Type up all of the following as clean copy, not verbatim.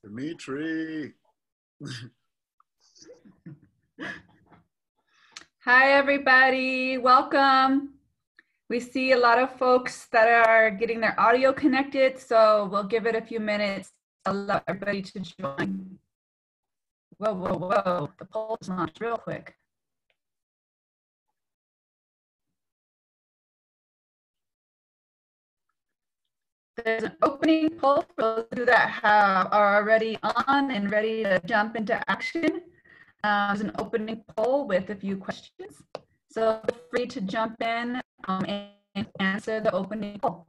Dmitri. Hi, everybody. Welcome. We see a lot of folks that are getting their audio connected, so we'll give it a few minutes to allow everybody to join. Whoa, whoa, whoa. The poll is launched real quick. There's an opening poll for those of you that are already on and ready to jump into action. There's an opening poll with a few questions. So feel free to jump in and answer the opening poll.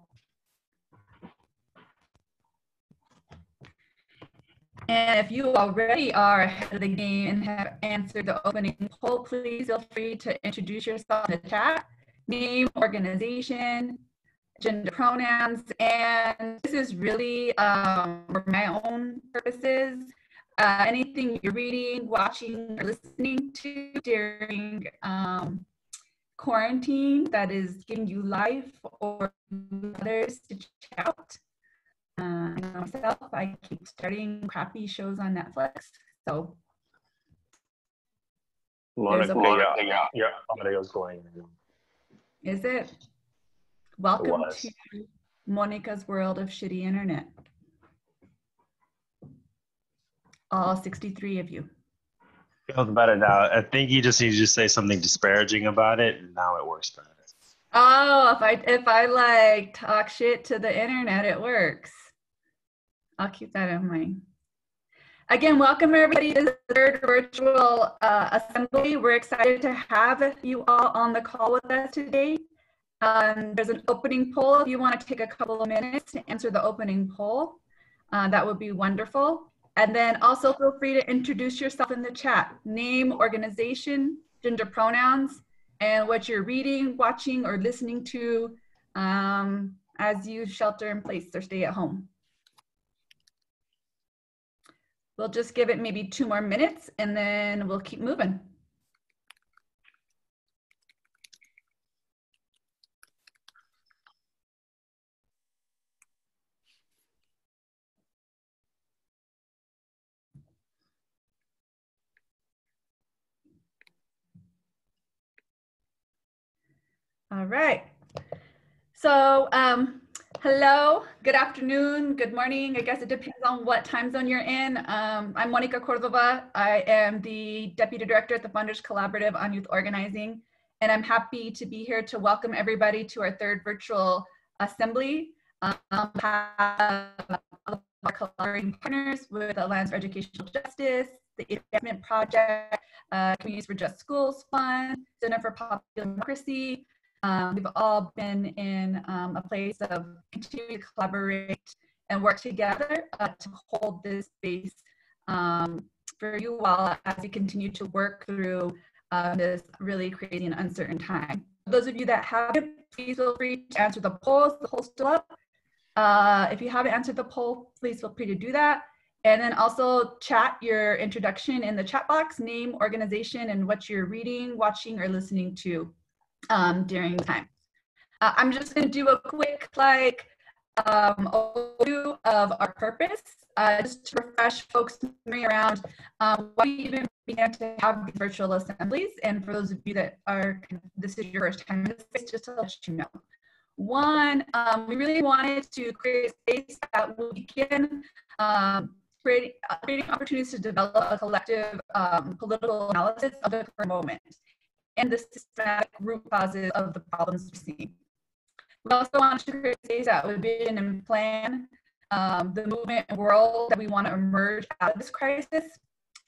And if you already are ahead of the game and have answered the opening poll, please feel free to introduce yourself in the chat, name, organization, gender pronouns, and this is really for my own purposes. Anything you're reading, watching, or listening to during quarantine that is giving you life or others to check out. Myself, I keep starting crappy shows on Netflix, so. Mónica, your audio is going. Is it? Welcome to Monica's world of shitty internet. All 63 of you. Feels better now. I think you just need to say something disparaging about it, and now it works better. Oh, if I like talk shit to the internet, it works. I'll keep that in mind. Again, welcome everybody to the third virtual assembly. We're excited to have you all on the call with us today. There's an opening poll. If you want to take a couple of minutes to answer the opening poll, that would be wonderful. And then also feel free to introduce yourself in the chat. Name, organization, gender pronouns, and what you're reading, watching, or listening to as you shelter in place or stay at home. We'll just give it maybe 2 more minutes and then we'll keep moving. All right. So hello, good afternoon, good morning. I guess it depends on what time zone you're in. I'm Mónica Cordova. I am the Deputy Director at the Founders Collaborative on Youth Organizing, and I'm happy to be here to welcome everybody to our third virtual assembly. Our collaborating partners with the Alliance for Educational Justice, the Advancement Project, Communities for Just Schools Fund, Center for Popular Democracy. We've all been in a place of continuing to collaborate and work together to hold this space for you all as we continue to work through this really crazy and uncertain time. For those of you that haven't, please feel free to answer the polls. The poll's still up. If you haven't answered the poll, please feel free to do that. And then also chat your introduction in the chat box, name, organization, and what you're reading, watching, or listening to during the time. I'm just going to do a quick overview of our purpose, just to refresh folks' memory around why we even began to have these virtual assemblies. And for those of you that are, this is your first time in this space, just to let you know. One, we really wanted to create a space that will begin creating opportunities to develop a collective political analysis of the current moment and the systematic root causes of the problems we're seeing. We also want to create a space that would vision and plan the movement and world that we want to emerge out of this crisis,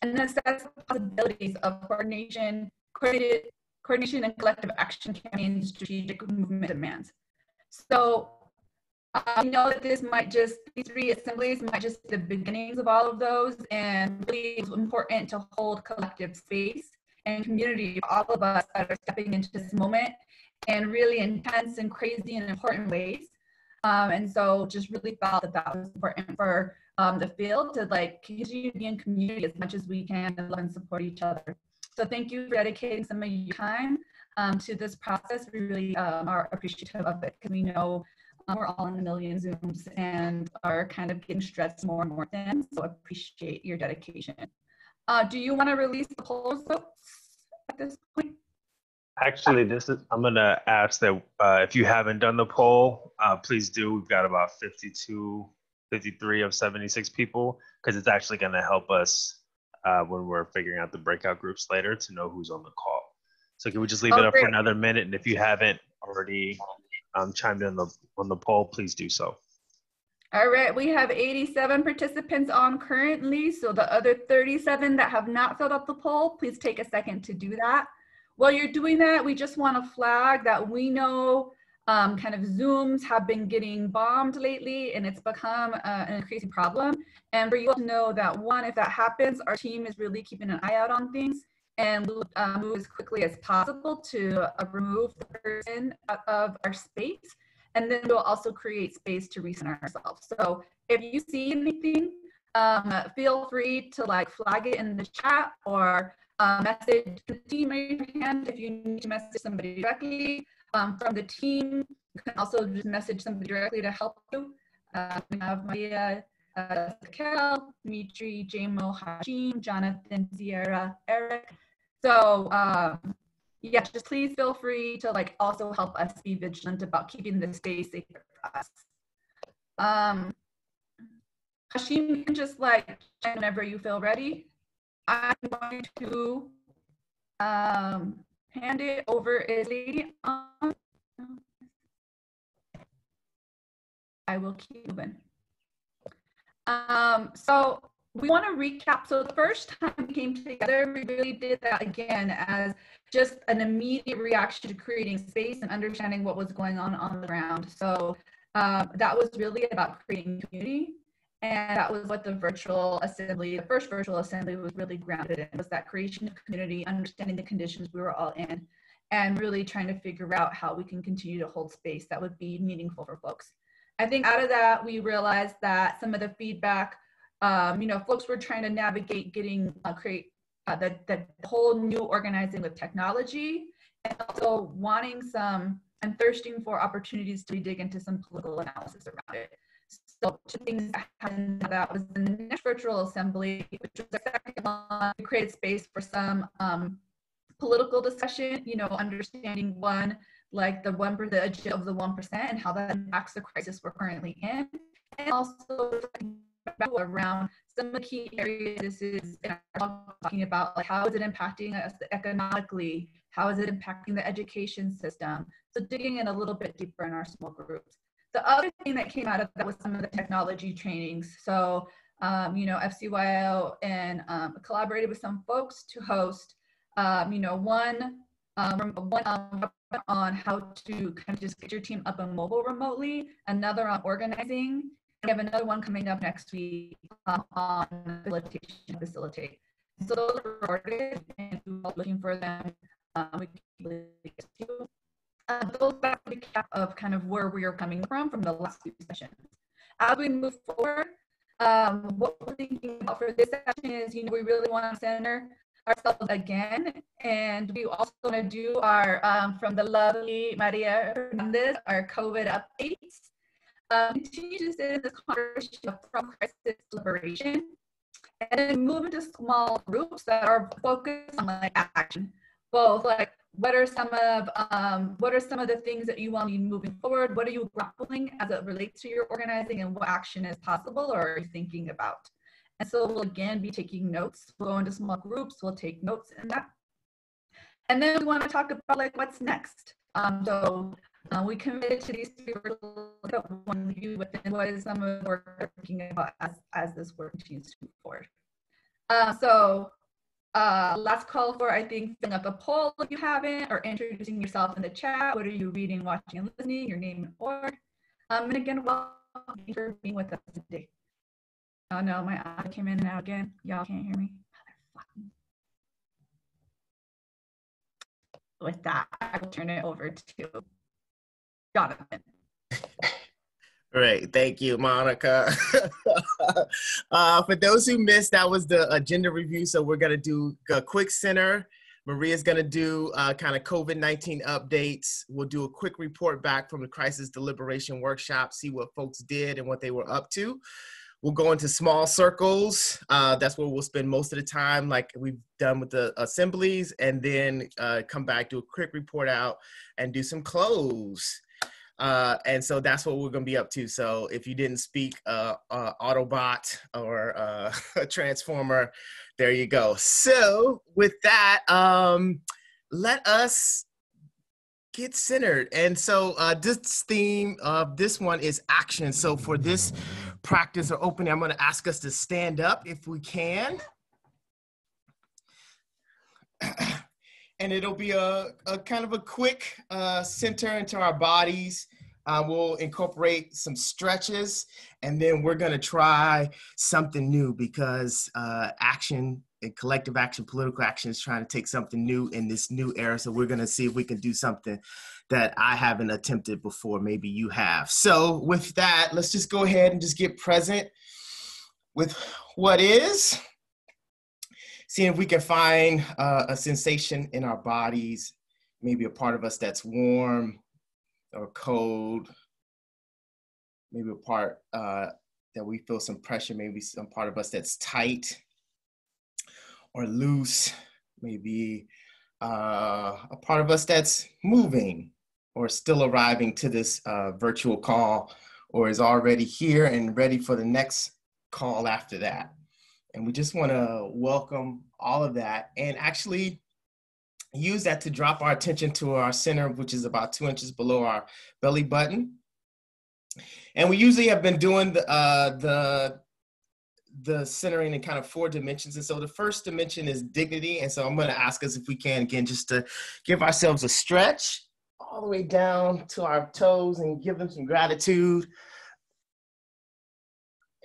and assess the possibilities of coordination and collective action campaigns, strategic movement demands. So I know that these 3 assemblies might just be the beginnings of all of those, and really it's important to hold collective space and community for all of us that are stepping into this moment in really intense and crazy and important ways. And so just really felt that that was important for the field to continue to be in community as much as we can and love and support each other. So thank you for dedicating some of your time to this process. We really are appreciative of it because we know We're all in a million Zooms and are kind of getting stressed more and more thin. So appreciate your dedication. Do you want to release the poll results at this point? Actually, I'm going to ask that if you haven't done the poll, please do. We've got about 53 of 76 people, because it's actually going to help us when we're figuring out the breakout groups later to know who's on the call. So can we just leave it up for another minute? And if you haven't already chimed in on the poll, please do so. All right, we have 87 participants on currently. So the other 37 that have not filled out the poll, please take a second to do that. While you're doing that, we just want to flag that we know kind of Zooms have been getting bombed lately, and it's become an increasing problem. And for you all to know that, one, if that happens, our team is really keeping an eye out on things and move as quickly as possible to remove the person out of our space. And then we'll also create space to recenter ourselves. So if you see anything, feel free to like flag it in the chat or message the team. Raise your hand if you need to message somebody directly from the team. You can also just message somebody directly to help you. We have Maria, Kel, Dmitri, Jamo, Hashim, Jonathan, Sierra, Eric. So yeah, just please feel free to like also help us be vigilant about keeping the space safe for us. Hashim, you can just like whenever you feel ready. I'm going to hand it over. Is lady on? I will keep moving. So we want to recap. So the first time we came together, we really did that again as just an immediate reaction to creating space and understanding what was going on the ground. So that was really about creating community. And that was what the virtual assembly, the first virtual assembly was really grounded in, was that creation of community, understanding the conditions we were all in, and really trying to figure out how we can continue to hold space that would be meaningful for folks. I think out of that, we realized that some of the feedback, you know, folks were trying to navigate getting, create the whole new organizing with technology, and also wanting some, and thirsting for opportunities to dig into some political analysis around it. So two things that happened, that was the next virtual assembly, which was the second one. We created space for some political discussion, you know, understanding one, like the agenda of the 1% and how that impacts the crisis we're currently in. And also around some of the key areas this is talking about, like how is it impacting us economically? How is it impacting the education system? So digging in a little bit deeper in our small groups. The other thing that came out of that was some of the technology trainings. So, you know, FCYO and collaborated with some folks to host, you know, one on how to kind of just get your team up and mobile remotely, another on organizing. We have another one coming up next week on facilitate. So those are recorded, and we're looking for them. We can those back to recap of kind of where we are coming from the last few sessions. As we move forward, what we're thinking about for this session is, you know, we really want to center ourselves again, and we also want to do our from the lovely Maria Fernandez, our COVID updates. Continue to sit in this conversation from crisis to liberation, and then move into small groups that are focused on like action, both like what are some of the things that you want to be moving forward? What are you grappling as it relates to your organizing, and what action is possible or are you thinking about? And so we'll again be taking notes. We'll go into small groups. We'll take notes in that. And then we want to talk about like what's next. We committed to these three one view within what is some of the work we're thinking about as this work continues to move forward. Last call for, I think, filling up a poll if you haven't, or introducing yourself in the chat. What are you reading, watching, and listening? Your name and org. And again, welcome for being with us today. Oh no, my eye came in and out again. Y'all can't hear me. With that, I will turn it over to Jonathan. All right, thank you, Monica. For those who missed, that was the agenda review. So we're gonna do a quick center Maria's going to do kind of COVID-19 updates. We'll do a quick report back from the crisis deliberation workshop, see what folks did and what they were up to. We'll go into small circles. That's where we'll spend most of the time, like we've done with the assemblies, and then come back, do a quick report out, and do some close. And so that's what we're going to be up to. So if you didn't speak Autobot or a Transformer, there you go. So with that, let us get centered. And so this theme of this one is action. So for this practice or opening, I'm going to ask us to stand up if we can. And it'll be a kind of a quick center into our bodies. We'll incorporate some stretches, and then we're going to try something new because action and collective action, political action is trying to take something new in this new era. So we're going to see if we can do something that I haven't attempted before. Maybe you have. So with that, let's just go ahead and just get present with what is. Seeing if we can find a sensation in our bodies, maybe a part of us that's warm or cold, maybe a part that we feel some pressure, maybe some part of us that's tight or loose, maybe a part of us that's moving or still arriving to this virtual call, or is already here and ready for the next call after that. And we just want to welcome all of that and actually use that to drop our attention to our center, which is about 2 inches below our belly button. And we usually have been doing the centering in kind of 4 dimensions. And so the first dimension is dignity. And so I'm going to ask us if we can, again, just to give ourselves a stretch all the way down to our toes and give them some gratitude.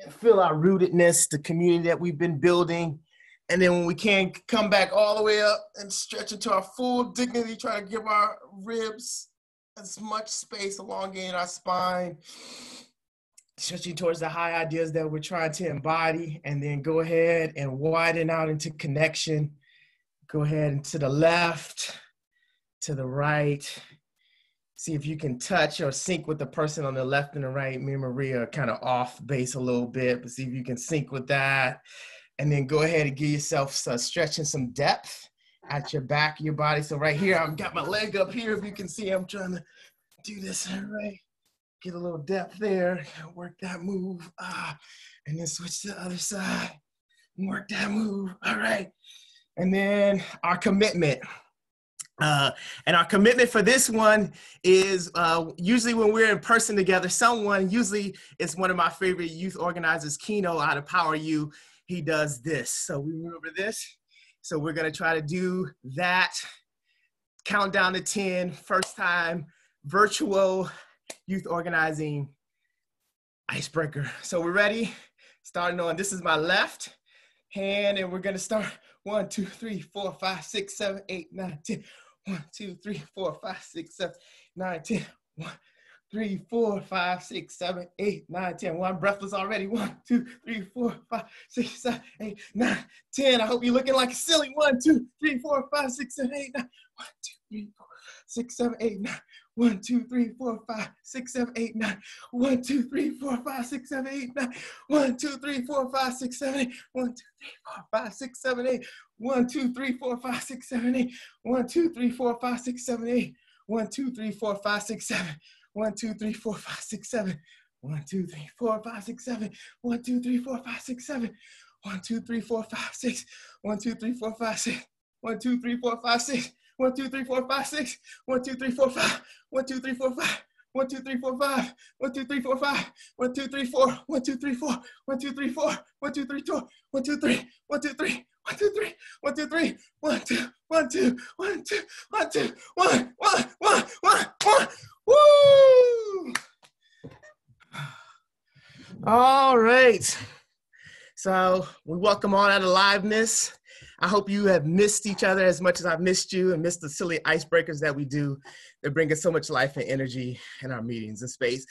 And feel our rootedness, the community that we've been building. And then when we can, come back all the way up and stretch into our full dignity, try to give our ribs as much space, elongating our spine, stretching towards the high ideas that we're trying to embody, and then go ahead and widen out into connection. Go ahead and to the left, to the right. See if you can touch or sync with the person on the left and the right. Me and Maria are kind of off base a little bit, but see if you can sync with that. And then go ahead and give yourself stretching some depth at your back of your body. So right here, I've got my leg up here. If you can see, I'm trying to do this, all right? Get a little depth there, work that move. And then switch to the other side and work that move, all right? And then our commitment. And our commitment for this one is usually when we're in person together, usually it's one of my favorite youth organizers, Kino out of Power U, he does this. So we remember this. So we're gonna try to do that. Count down to 10, first time virtual youth organizing icebreaker. So we're ready, starting on, this is my left hand, and we're gonna start 1, 2, 3, 4, 5, 6, 7, 8, 9, 10. 1, 2, 3, 4, 5, 6, 7, 9, 10. 1, 3, 4, 5, 6, 7, 8, 9, 10. Well, I'm breathless already. 1, 2, 3, 4, 5, 6, 7, 8, 9, 10. I hope you're looking like a silly. 1, 2, 3, 4, 5, 6, 7, 8, 9. 1, 2, 3, 4, 6, 7, 8, 9. 1, 2, 3, 4, 5, 6, 7, 8, 9. 1, 2, 3, 4, 5, 6, 7, 8, 9. 1, 2, 3, 4, 5, 6, 7, 8. 1, 2, 3, 4, 5, 6, 7, 8. 1, 2, 3, 4, 5, 6, 7, 8. 1, 2, 3, 4, 5, 6, 7, 8. 1, 2, 3, 4, 5, 6, 7. 1, 2, 3, 4, 5, 6, 7. 1, 2, 3, 4, 5, 6, 7. 1, 2, 3, 4, 5, 6, 7. 1, 2, 3, 4, 5, 6. 1, 2, 3, 4, 5, 6. 1, 2, 3, 4, 5, 6. 1, 2, 3, 4, 5, 6. 1, 2, 3, 4, 5. 1, 2, 3, 4, 5. 1, 2, 3, 4, 5. 1, 2, 3, 4, 5. 1, 2, 3, 4. 1, 2, 3, 4. 1, 2, 3, 4. 1, 2, 3, 4. 1, 2, 3. 1, 2, 3. 1, 2, 3. 1, 2, 3. 1, 2, 1, 2, 1, 2, 1, 2, 1, 1, 1, 1, 1. Woo! All right. So we welcome all that aliveness. I hope you have missed each other as much as I've missed you and missed the silly icebreakers that we do that bring us so much life and energy in our meetings and space.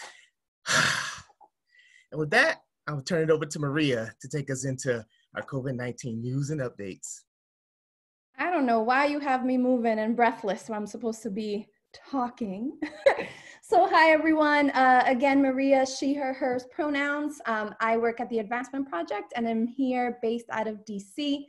And with that, I will turn it over to Maria to take us into our COVID-19 news and updates. I don't know why you have me moving and breathless when I'm supposed to be talking. So hi everyone, again, Maria, she, her, hers pronouns. I work at the Advancement Project and I'm here based out of DC.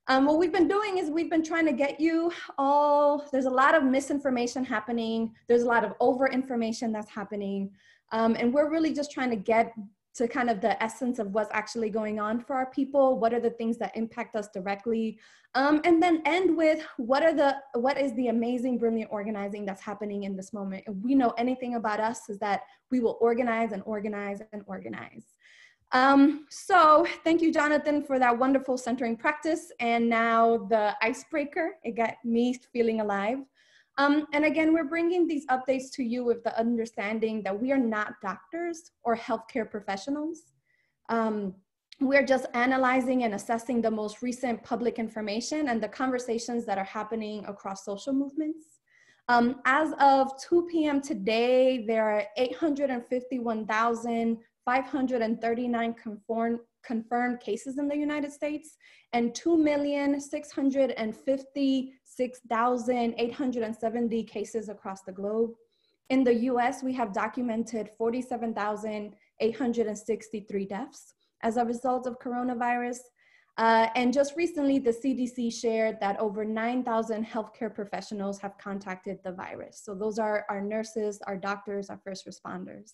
What we've been doing is we've been trying to get you all, there's a lot of misinformation happening. There's a lot of over information that's happening. And we're really just trying to get to kind of the essence of what's actually going on for our people. What are the things that impact us directly? And then end with what is the amazing, brilliant organizing that's happening in this moment. If we know anything about us is that we will organize and organize and organize. So thank you, Jonathan, for that wonderful centering practice. And now the icebreaker, it got me feeling alive. And again, we're bringing these updates to you with the understanding that we are not doctors or healthcare professionals. We're just analyzing and assessing the most recent public information and the conversations that are happening across social movements. As of 2 p.m. today, there are 851,539 confirmed cases in the United States and 2,656,870 cases across the globe. In the US, we have documented 47,863 deaths as a result of coronavirus. And just recently, the CDC shared that over 9,000 healthcare professionals have contacted the virus. So those are our nurses, our doctors, our first responders.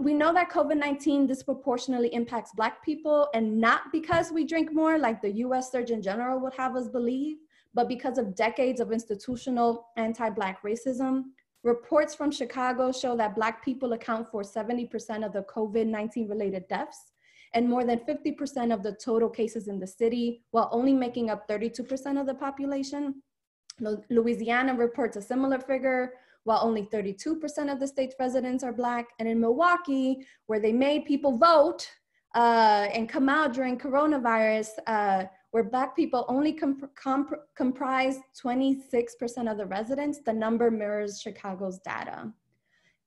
We know that COVID-19 disproportionately impacts Black people, and not because we drink more like the US Surgeon General would have us believe, but because of decades of institutional anti-Black racism. Reports from Chicago show that Black people account for 70% of the COVID-19 related deaths and more than 50% of the total cases in the city, while only making up 32% of the population. Louisiana reports a similar figure, while only 32% of the state's residents are Black. And in Milwaukee, where they made people vote and come out during coronavirus, where Black people only comprise 26% of the residents, the number mirrors Chicago's data.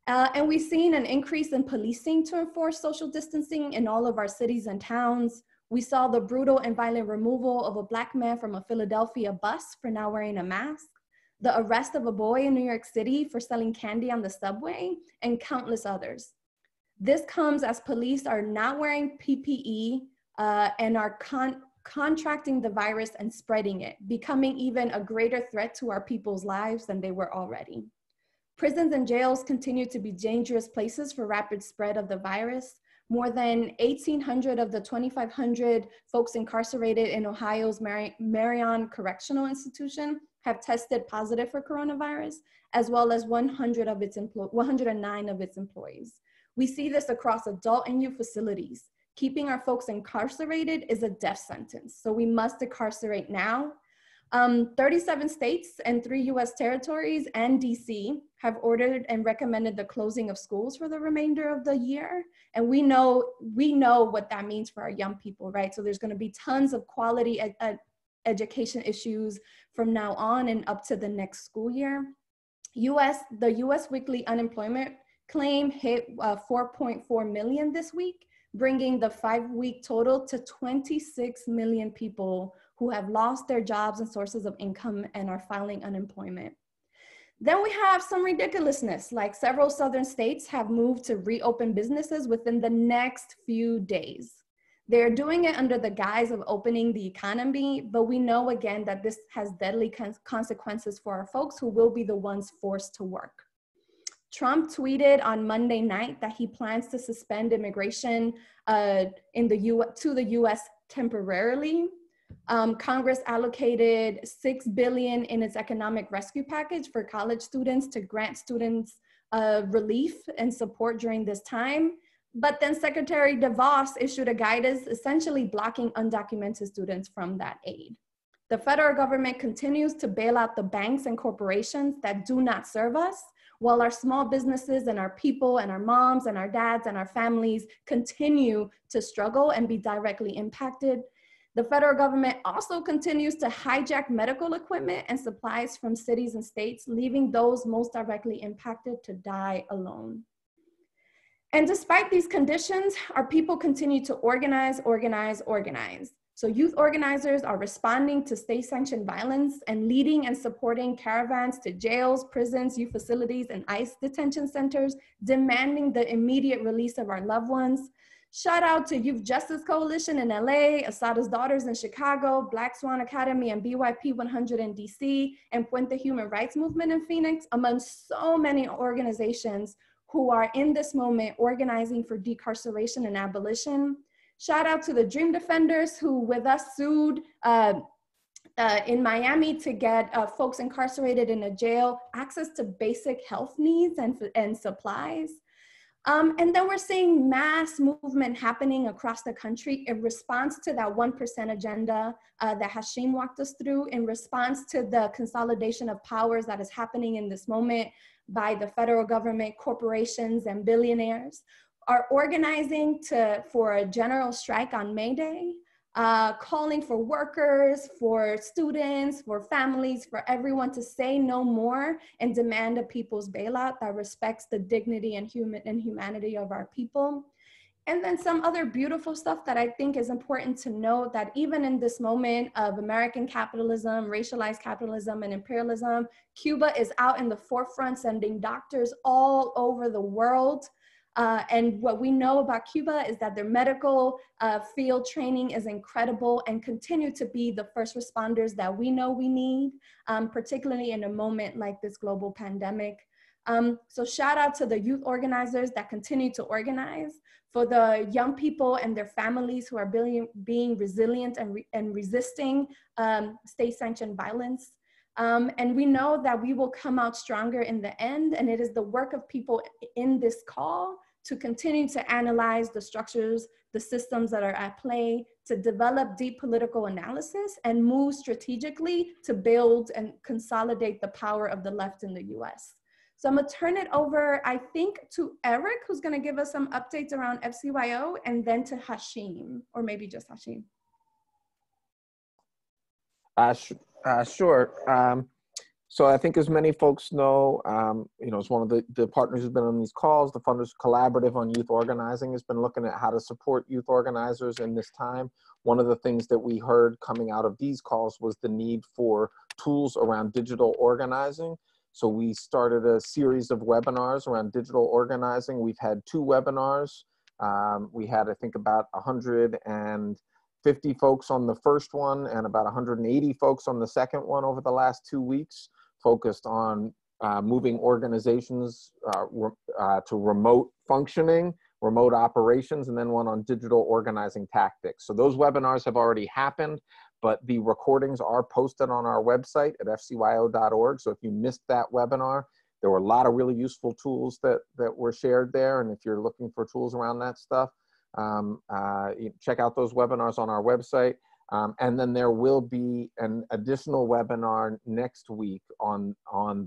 And we've seen an increase in policing to enforce social distancing in all of our cities and towns. We saw the brutal and violent removal of a Black man from a Philadelphia bus for not wearing a mask, the arrest of a boy in New York City for selling candy on the subway, and countless others. This comes as police are not wearing PPE and are contracting the virus and spreading it, becoming even a greater threat to our people's lives than they were already. Prisons and jails continue to be dangerous places for rapid spread of the virus. More than 1,800 of the 2,500 folks incarcerated in Ohio's Marion Correctional Institution have tested positive for coronavirus, as well as 109 of its employees. We see this across adult and youth facilities. Keeping our folks incarcerated is a death sentence, so we must incarcerate now. 37 states and 3 US territories and DC have ordered and recommended the closing of schools for the remainder of the year. And we know what that means for our young people, right? So there's gonna be tons of quality education issues from now on and up to the next school year. The US weekly unemployment claim hit 4.4 million this week, bringing the 5-week total to 26 million people who have lost their jobs and sources of income and are filing unemployment. Then we have some ridiculousness, like several southern states have moved to reopen businesses within the next few days. They're doing it under the guise of opening the economy, but we know again that this has deadly consequences for our folks who will be the ones forced to work. Trump tweeted on Monday night that he plans to suspend immigration to the US temporarily. Congress allocated $6 billion in its economic rescue package for college students to grant students relief and support during this time. But then Secretary DeVos issued a guidance essentially blocking undocumented students from that aid. The federal government continues to bail out the banks and corporations that do not serve us, while our small businesses and our people and our moms and our dads and our families continue to struggle and be directly impacted. The federal government also continues to hijack medical equipment and supplies from cities and states, leaving those most directly impacted to die alone. And despite these conditions, our people continue to organize. So youth organizers are responding to state-sanctioned violence and leading and supporting caravans to jails, prisons, youth facilities, and ICE detention centers, demanding the immediate release of our loved ones. Shout out to Youth Justice Coalition in LA, Asada's Daughters in Chicago, Black Swan Academy and BYP 100 in DC, and Puente Human Rights Movement in Phoenix, among so many organizations who are in this moment organizing for decarceration and abolition. Shout out to the Dream Defenders who with us sued in Miami to get folks incarcerated in a jail access to basic health needs and supplies. And then we're seeing mass movement happening across the country in response to that 1% agenda that Hashim walked us through, in response to the consolidation of powers that is happening in this moment by the federal government, corporations, and billionaires, are organizing for a general strike on May Day, calling for workers, for students, for families, for everyone to say no more and demand a people's bailout that respects the dignity and humanity of our people. And then some other beautiful stuff that I think is important to note, that even in this moment of American capitalism, racialized capitalism, and imperialism, Cuba is out in the forefront, sending doctors all over the world. And what we know about Cuba is that their medical field training is incredible and continue to be the first responders that we know we need, particularly in a moment like this global pandemic. So shout out to the youth organizers that continue to organize, for the young people and their families who are being resilient and resisting state-sanctioned violence. And we know that we will come out stronger in the end, and it is the work of people in this call to continue to analyze the structures, the systems that are at play, to develop deep political analysis and move strategically to build and consolidate the power of the left in the US. So I'm gonna turn it over, I think, to Eric, who's gonna give us some updates around FCYO, and then to Hashim, or maybe just Hashim. Sure. So I think as many folks know, as one of the partners who's been on these calls, the Funders Collaborative on Youth Organizing has been looking at how to support youth organizers in this time. One of the things that we heard coming out of these calls was the need for tools around digital organizing. So we started a series of webinars around digital organizing. We've had 2 webinars. We had, I think, about 150 folks on the first one and about 180 folks on the second one over the last 2 weeks, focused on moving organizations to remote functioning, remote operations, and then one on digital organizing tactics. So those webinars have already happened, but the recordings are posted on our website at fcyo.org. So if you missed that webinar, there were a lot of really useful tools that were shared there. And if you're looking for tools around that stuff, check out those webinars on our website. And then there will be an additional webinar next week on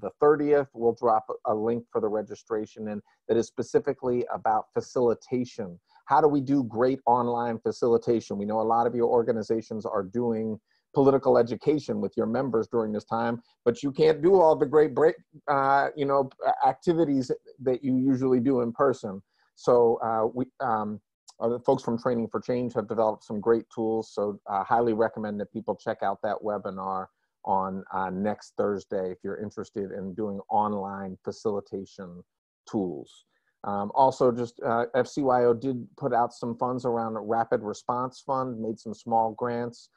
the 30th. We'll drop a link for the registration, and that is specifically about facilitation. How do we do great online facilitation? We know a lot of your organizations are doing political education with your members during this time, but you can't do all the great activities that you usually do in person. So the folks from Training for Change have developed some great tools. So I highly recommend that people check out that webinar on next Thursday if you're interested in doing online facilitation tools. Also, just FCYO did put out some funds around a rapid response fund, made some small grants.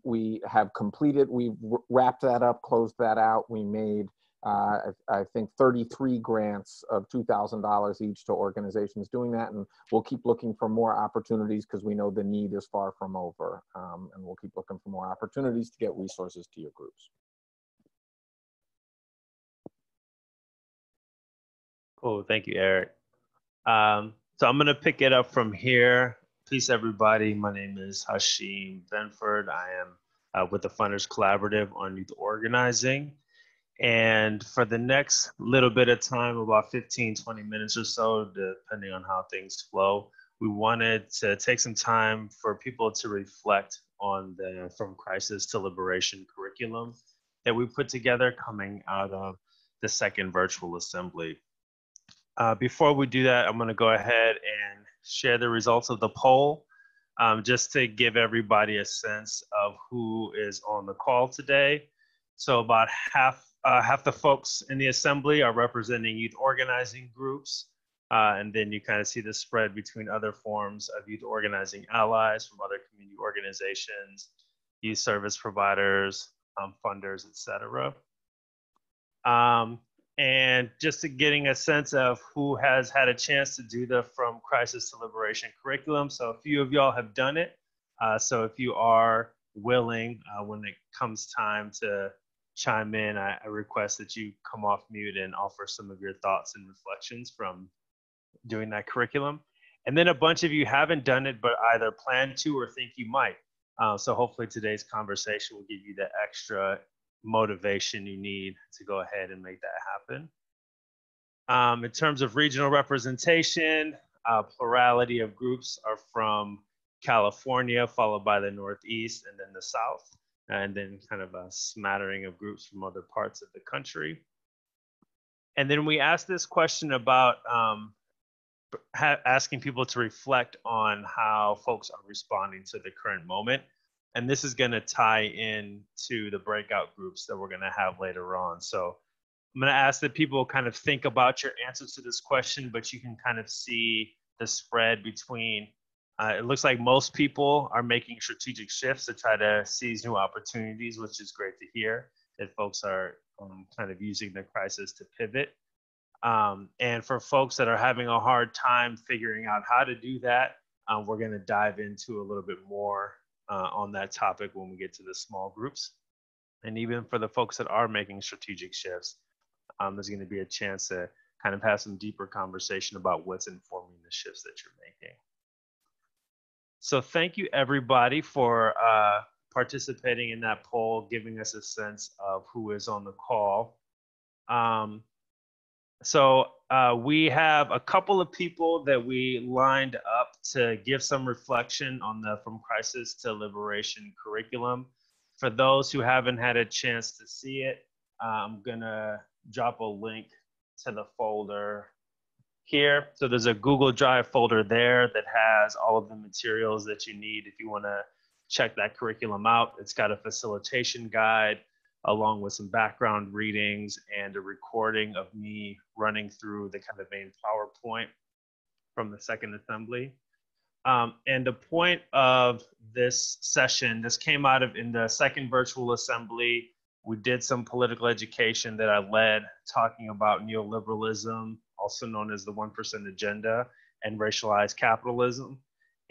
We have completed, we've wrapped that up, closed that out. We made, I think, 33 grants of $2,000 each to organizations doing that. And we'll keep looking for more opportunities because we know the need is far from over. And we'll keep looking for more opportunities to get resources to your groups. Cool, thank you, Eric. So I'm gonna pick it up from here. Peace, everybody. My name is Hashim Benford. I am with the Funders Collaborative on Youth Organizing. And for the next little bit of time, about 15, 20 minutes or so, depending on how things flow, we wanted to take some time for people to reflect on the From Crisis to Liberation curriculum that we put together coming out of the second virtual assembly. Before we do that, I'm going to go ahead and share the results of the poll. just to give everybody a sense of who is on the call today. So about half the folks in the assembly are representing youth organizing groups. And then you kind of see the spread between other forms of youth organizing allies from other community organizations, youth service providers, funders, et cetera. And just to getting a sense of who has had a chance to do the From Crisis to Liberation curriculum. So a few of y'all have done it. So if you are willing, when it comes time to chime in, I request that you come off mute and offer some of your thoughts and reflections from doing that curriculum. And then a bunch of you haven't done it, but either plan to or think you might. So hopefully today's conversation will give you the extra motivation you need to go ahead and make that happen. In terms of regional representation, plurality of groups are from California, followed by the Northeast and then the South, and then kind of a smattering of groups from other parts of the country. And then we asked this question about asking people to reflect on how folks are responding to the current moment. And this is going to tie in to the breakout groups that we're going to have later on. So I'm going to ask that people kind of think about your answers to this question, but you can kind of see the spread between, it looks like most people are making strategic shifts to try to seize new opportunities, which is great to hear that folks are kind of using the crisis to pivot. And for folks that are having a hard time figuring out how to do that, we're going to dive into a little bit more on that topic when we get to the small groups. And even for the folks that are making strategic shifts, there's going to be a chance to kind of have some deeper conversation about what's informing the shifts that you're making. So thank you everybody for participating in that poll, giving us a sense of who is on the call. So we have a couple of people that we lined up to give some reflection on the From Crisis to Liberation curriculum. For those who haven't had a chance to see it, I'm gonna drop a link to the folder here. So there's a Google Drive folder there that has all of the materials that you need if you wanna check that curriculum out. It's got a facilitation guide, along with some background readings and a recording of me running through the kind of main PowerPoint from the second assembly. And the point of this session, this came out of in the second virtual assembly, we did some political education that I led talking about neoliberalism, also known as the 1% agenda, and racialized capitalism,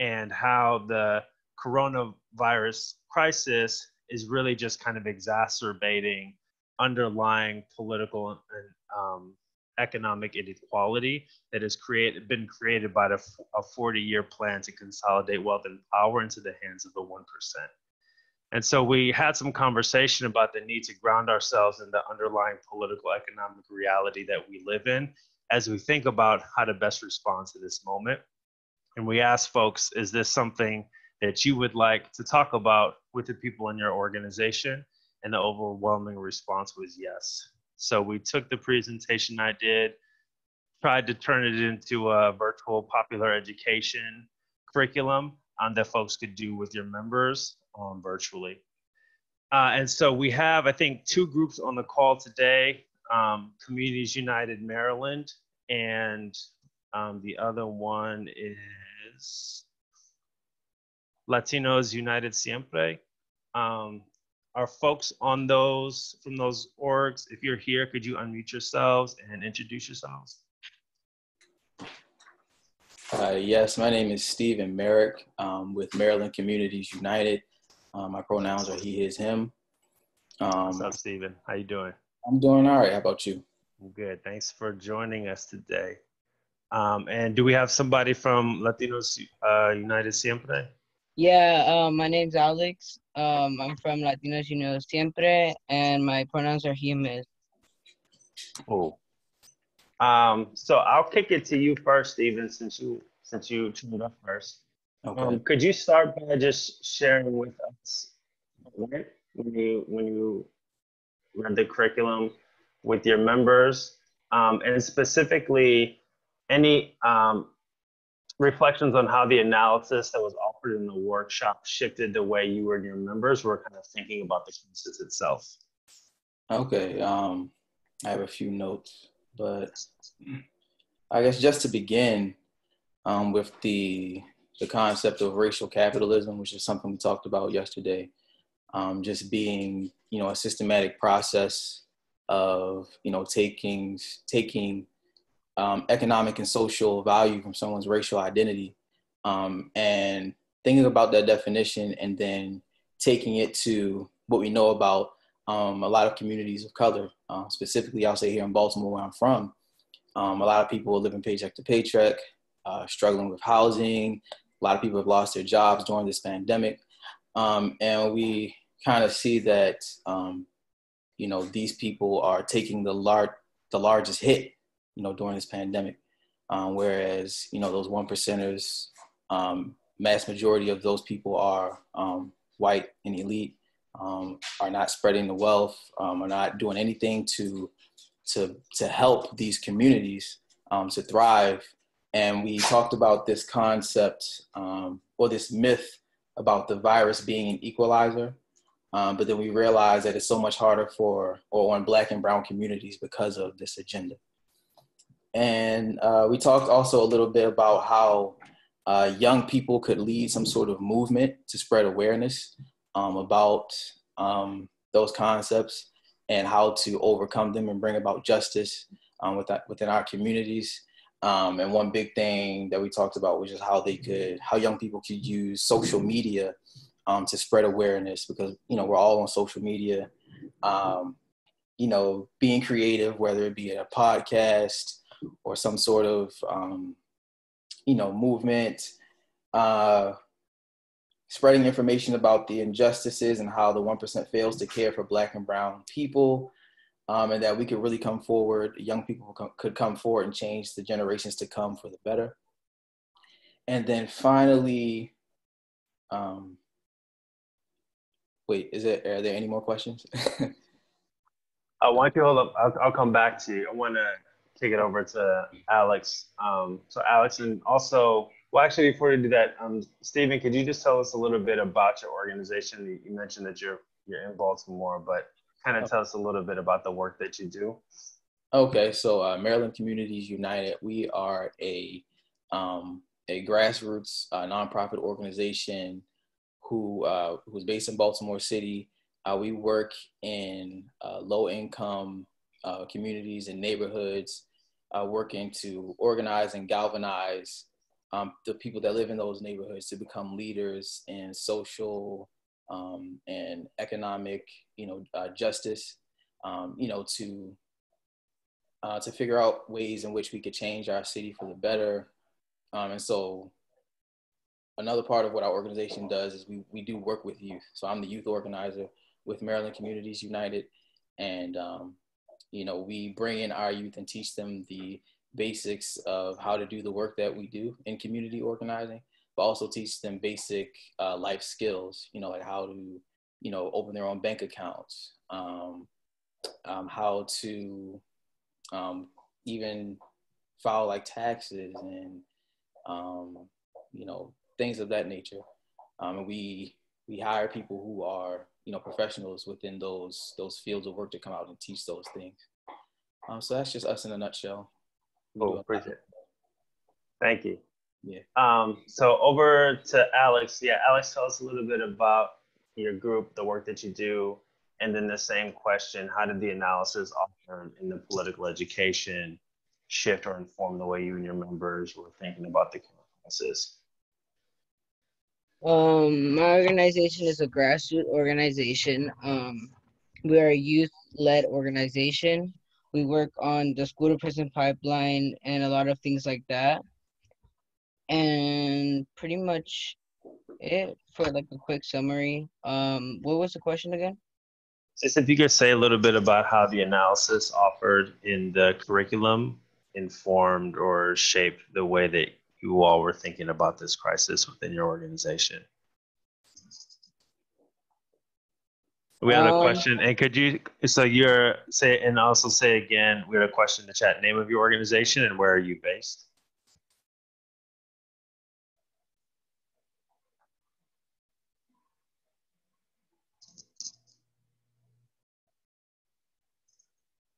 and how the coronavirus crisis is really just kind of exacerbating underlying political and economic inequality that has been created by a 40-year plan to consolidate wealth and power into the hands of the 1%. And so we had some conversation about the need to ground ourselves in the underlying political economic reality that we live in as we think about how to best respond to this moment. And we asked folks, is this something that you would like to talk about with the people in your organization? And the overwhelming response was yes. So we took the presentation I did, tried to turn it into a virtual popular education curriculum that folks could do with your members virtually. And so we have, I think, two groups on the call today, Communities United Maryland, and the other one is Latinos United Siempre. Are folks on those, from those orgs, if you're here, could you unmute yourselves and introduce yourselves? Yes, my name is Steve and Merrick with Maryland Communities United. My pronouns are he, his, him. What's up, Steven? How you doing? I'm doing all right. How about you? I'm good. Thanks for joining us today. And do we have somebody from Latinos United Siempre? Yeah, my name's Alex. I'm from Latinos Unidos Siempre, and my pronouns are he, him, his. Cool. So I'll kick it to you first, Stephen, since you tuned up first. Okay. Could you start by just sharing with us when you read the curriculum with your members, and specifically any reflections on how the analysis that was offered in the workshop shifted the way you and your members were kind of thinking about the crisis itself. Okay, I have a few notes, but I guess just to begin with the concept of racial capitalism, which is something we talked about yesterday, just being, a systematic process of, taking economic and social value from someone's racial identity, and thinking about that definition and then taking it to what we know about a lot of communities of color, specifically I'll say here in Baltimore where I'm from. A lot of people are living paycheck to paycheck, struggling with housing. A lot of people have lost their jobs during this pandemic. And we kind of see that, these people are taking the largest hit, during this pandemic. Whereas, those 1%ers, mass majority of those people are white and elite, are not spreading the wealth, are not doing anything to help these communities to thrive. And we talked about this concept or this myth about the virus being an equalizer. But then we realized that it's so much harder on Black and brown communities because of this agenda. And we talked also a little bit about how young people could lead some sort of movement to spread awareness about those concepts and how to overcome them and bring about justice within our communities. And one big thing that we talked about was just how young people could use social media to spread awareness, because, we're all on social media, being creative, whether it be a podcast or some sort of, movement, spreading information about the injustices and how the 1% fails to care for Black and brown people, and that we could really come forward, young people could come forward and change the generations to come for the better. And then finally, are there any more questions? I want you to hold up. I'll come back to you. I want to kick it over to Alex. So Alex, and also, well, actually, before you do that, Stephen, could you just tell us a little bit about your organization? You mentioned that you're in Baltimore, but kind of tell us a little bit about the work that you do. Okay, so Maryland Communities United, we are a grassroots nonprofit organization who's based in Baltimore City. We work in low-income communities and neighborhoods, working to organize and galvanize the people that live in those neighborhoods to become leaders in social and economic, justice, to figure out ways in which we could change our city for the better. And so another part of what our organization does is we do work with youth. So I'm the youth organizer with Maryland Communities United. And, we bring in our youth and teach them the basics of how to do the work that we do in community organizing, but also teach them basic life skills, like how to, open their own bank accounts, how to even file like taxes and, things of that nature. And we hire people who are, professionals within those fields of work to come out and teach those things. So that's just us in a nutshell. Cool, appreciate it. Thank you. Yeah. So over to Alex. Yeah, Alex, tell us a little bit about your group, the work that you do, and then the same question: how did the analysis offered in the political education shift or inform the way you and your members were thinking about the crisis? My organization is a grassroots organization. We are a youth-led organization. We work on the school to prison pipeline and a lot of things like that. And pretty much it for like a quick summary. What was the question again? Just if you could say a little bit about how the analysis offered in the curriculum informed or shaped the way that you all were thinking about this crisis within your organization. We had a question, and could you, and also say again, we had a question in the chat, name of your organization and where are you based?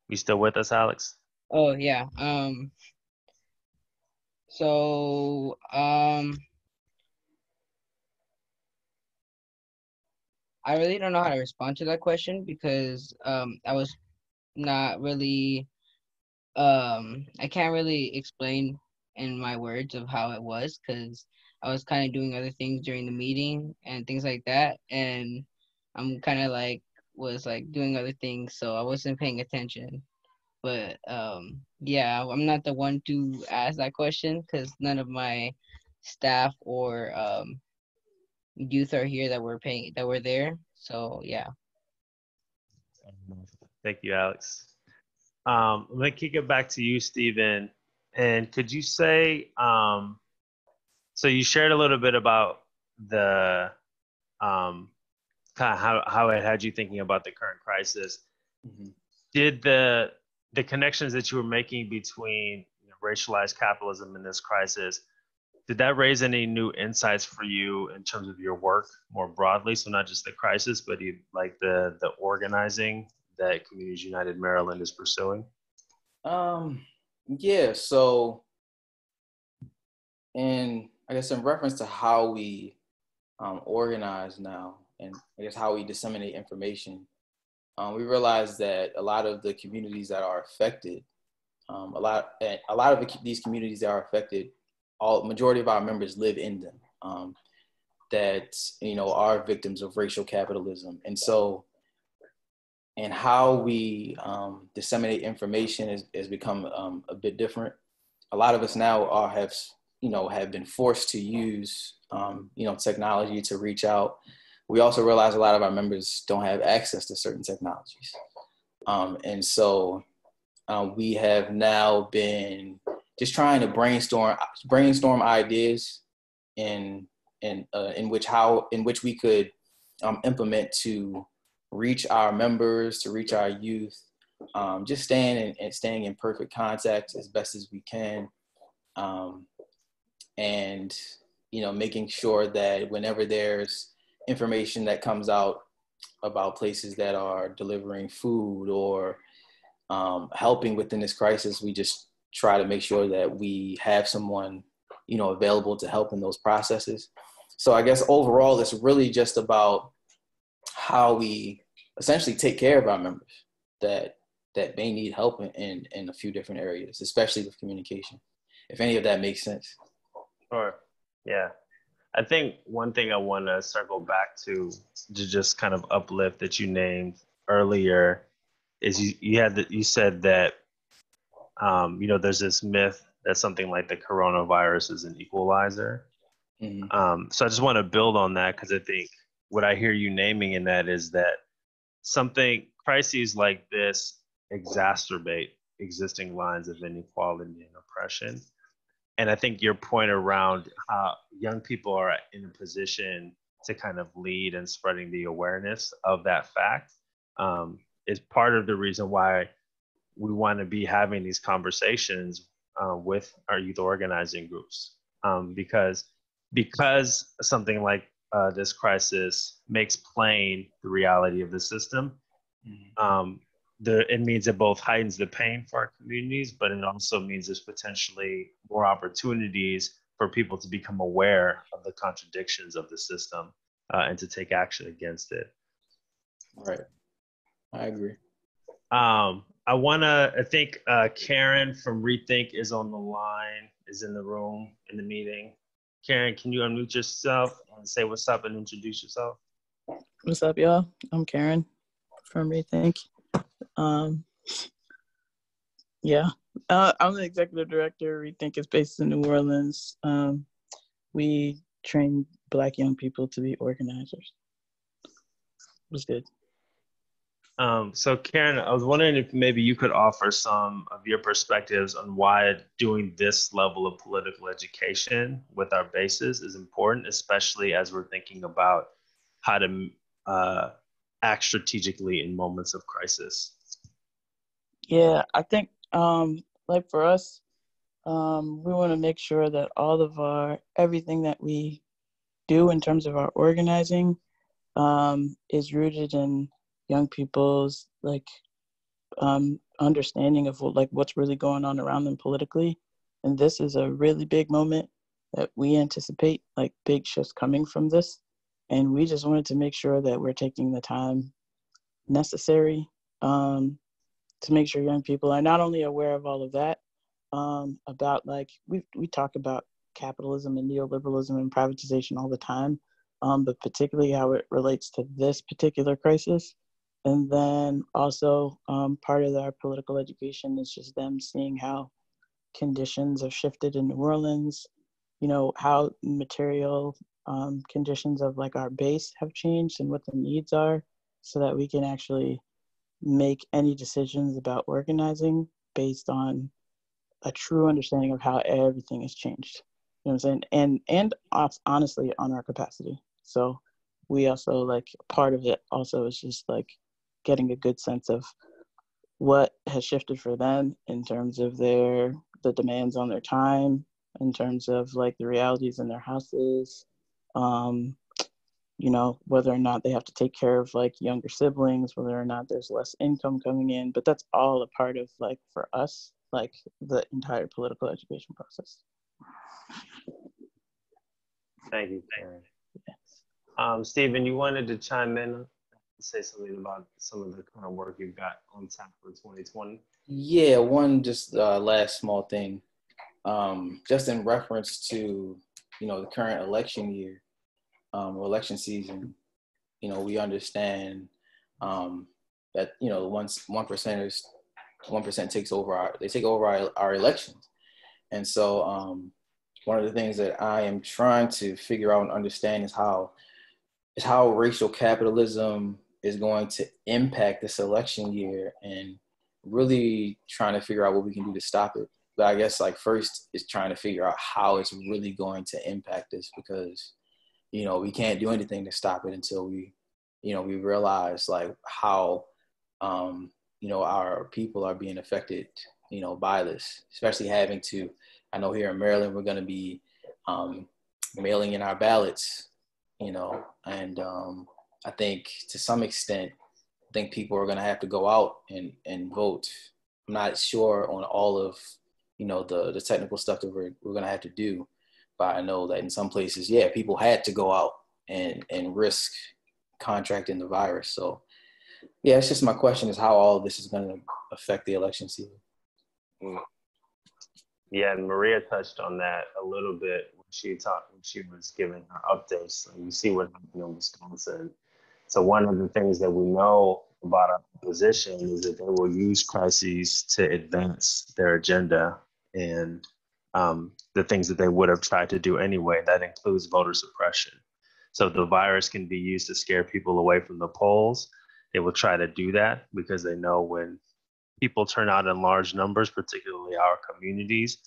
You still with us, Alex? Oh yeah. So I really don't know how to respond to that question because I was not really I can't really explain in my words of how it was because I was kind of doing other things during the meeting and things like that, and I'm kind of like was like doing other things, so I wasn't paying attention. But yeah, I'm not the one to ask that question because none of my staff or youth are here that were there. So yeah. Thank you, Alex. I'm gonna kick it back to you, Stephen. And could you say, so you shared a little bit about the kind of how it had you thinking about the current crisis. Mhm. Did the connections that you were making between racialized capitalism and this crisis, did that raise any new insights for you in terms of your work more broadly? So not just the crisis, but like the organizing that Communities United Maryland is pursuing? Yeah, so I guess in reference to how we organize now and I guess how we disseminate information, we realize that a lot of the communities that are affected, a lot of these communities that are affected, majority of our members live in them, that are victims of racial capitalism, and how we disseminate information has become a bit different. A lot of us now have been forced to use technology to reach out. We also realize a lot of our members don't have access to certain technologies, and so we have now been just trying to brainstorm ideas in which we could implement to reach our members, to reach our youth, just staying in perfect contact as best as we can, and making sure that whenever there's information that comes out about places that are delivering food or helping within this crisis, we just try to make sure that we have someone available to help in those processes. So I guess overall, it's really just about how we essentially take care of our members that may need help in a few different areas, especially with communication, if any of that makes sense. Sure. Yeah. I think one thing I want to circle back to just kind of uplift that you named earlier is you said that there's this myth that something like the coronavirus is an equalizer. Mm-hmm. So I just want to build on that because I think what I hear you naming in that is that crises like this exacerbate existing lines of inequality and oppression. And I think your point around how young people are in a position to kind of lead and spreading the awareness of that fact is part of the reason why we want to be having these conversations with our youth organizing groups, because something like this crisis makes plain the reality of the system. It means it both heightens the pain for our communities, but it also means there's potentially more opportunities for people to become aware of the contradictions of the system and to take action against it. Right. I agree. I think Karen from Rethink is on the line, is in the room, in the meeting. Karen, can you unmute yourself and say what's up and introduce yourself? What's up, y'all? I'm Karen from Rethink. I'm the executive director. Rethink is based in New Orleans. We train Black young people to be organizers. It was good. So Karen, I was wondering if maybe you could offer some of your perspectives on why doing this level of political education with our bases is important, especially as we're thinking about how to act strategically in moments of crisis. Yeah, I think like for us, we want to make sure that all of everything that we do in terms of our organizing is rooted in young people's understanding of like what's really going on around them politically. And this is a really big moment that we anticipate like big shifts coming from this. And we just wanted to make sure that we're taking the time necessary to make sure young people are not only aware of all of that, about like, we talk about capitalism and neoliberalism and privatization all the time, but particularly how it relates to this particular crisis. And then also part of our political education is just them seeing how conditions have shifted in New Orleans, you know, how material conditions of like our base have changed and what the needs are, so that we can actually make any decisions about organizing based on a true understanding of how everything has changed. You know what I'm saying? And honestly on our capacity. So we also like, part of it also is just like getting a good sense of what has shifted for them in terms of the demands on their time, in terms of like the realities in their houses, you know, whether or not they have to take care of like younger siblings, whether or not there's less income coming in, but that's all a part of like, for us, like the entire political education process. Thank you, Karen. Stephen, you wanted to chime in, say something about some of the kind of work you've got on tap for 2020? Yeah, one just last small thing, just in reference to, you know, the current election year, election season. You know, we understand that, you know, once 1% takes over our elections. And so one of the things that I am trying to figure out and understand is how racial capitalism is going to impact this election year, and really trying to figure out what we can do to stop it. But I guess like first is trying to figure out how it's really going to impact us, because, you know, we can't do anything to stop it until we realize like how, you know, our people are being affected, you know, by this, especially having to, I know here in Maryland, we're going to be mailing in our ballots, you know, and I think to some extent, I think people are going to have to go out and vote. I'm not sure on all of, you know, the technical stuff that we're going to have to do, but I know that in some places, yeah, people had to go out and risk contracting the virus. So yeah, it's just my question is how all of this is going to affect the election season. Yeah, and Maria touched on that a little bit when she was giving her updates. You see what happened in Wisconsin. So one of the things that we know about our opposition is that they will use crises to advance their agenda and the things that they would have tried to do anyway. That includes voter suppression. So the virus can be used to scare people away from the polls. They will try to do that because they know when people turn out in large numbers, particularly our communities,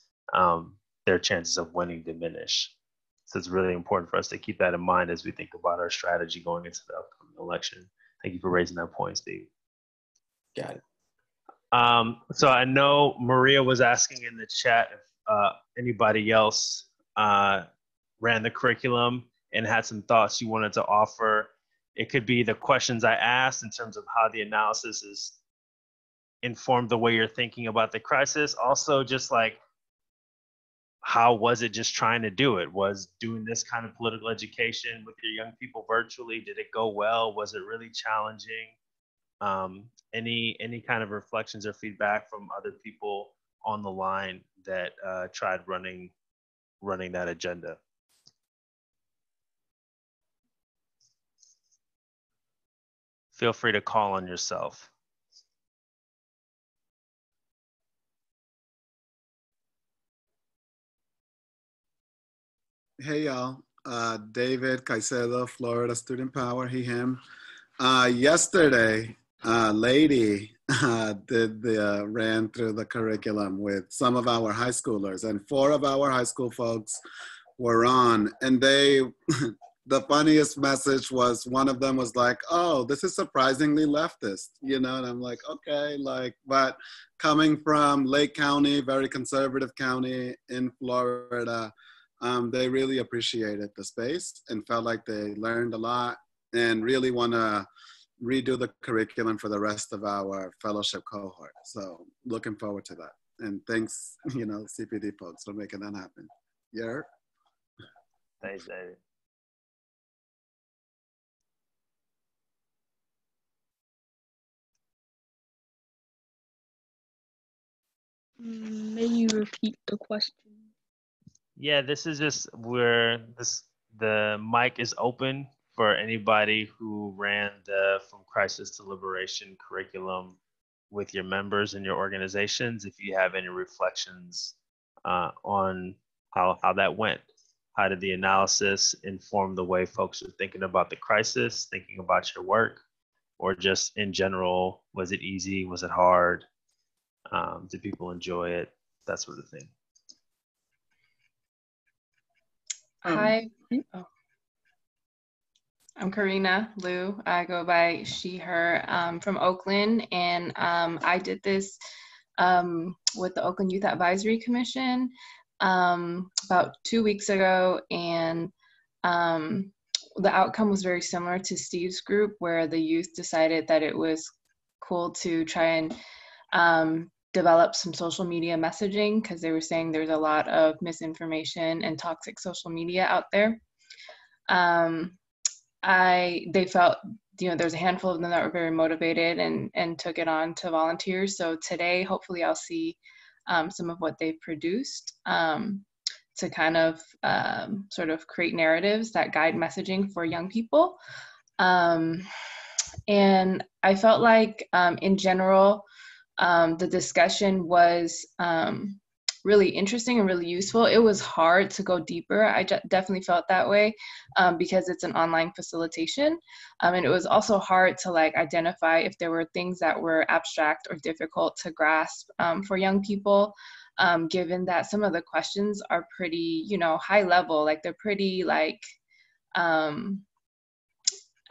their chances of winning diminish. So it's really important for us to keep that in mind as we think about our strategy going into the upcoming election. Thank you for raising that point, Steve. Got it. So I know Maria was asking in the chat if anybody else ran the curriculum and had some thoughts you wanted to offer. It could be the questions I asked in terms of how the analysis is informed the way you're thinking about the crisis. Also, just like, how was it just trying to do it? Was doing this kind of political education with your young people virtually, did it go well? Was it really challenging? Any kind of reflections or feedback from other people on the line that tried running that agenda? Feel free to call on yourself. Hey y'all, David Caicedo, Florida Student Power, he, him. Yesterday, Lady ran through the curriculum with some of our high schoolers, and 4 of our high school folks were on, and they, the funniest message was, one of them was like, oh, this is surprisingly leftist, you know, and I'm like, okay, like, but coming from Lake County, very conservative county in Florida, they really appreciated the space and felt like they learned a lot and really want to redo the curriculum for the rest of our fellowship cohort. So looking forward to that. And thanks, CPD folks for making that happen. Yeah. Thanks, David. May you repeat the question? Yeah, this is just where the mic is open for anybody who ran the From Crisis to Liberation curriculum with your members and your organizations. If you have any reflections on how that went, how did the analysis inform the way folks are thinking about the crisis, thinking about your work, or just in general, was it easy? Was it hard? Did people enjoy it? That sort of thing. Hi, I'm Carina Lieu. I go by she, her, from Oakland, and I did this with the Oakland Youth Advisory Commission about 2 weeks ago, and the outcome was very similar to Steve's group, where the youth decided that it was cool to try and develop some social media messaging, because they were saying there's a lot of misinformation and toxic social media out there. They felt, there's a handful of them that were very motivated and took it on to volunteers. So today, hopefully I'll see some of what they've produced to kind of sort of create narratives that guide messaging for young people. And I felt like in general, the discussion was really interesting and really useful. It was hard to go deeper. I definitely felt that way because it's an online facilitation. And it was also hard to identify if there were things that were abstract or difficult to grasp for young people, given that some of the questions are pretty, high level. They're pretty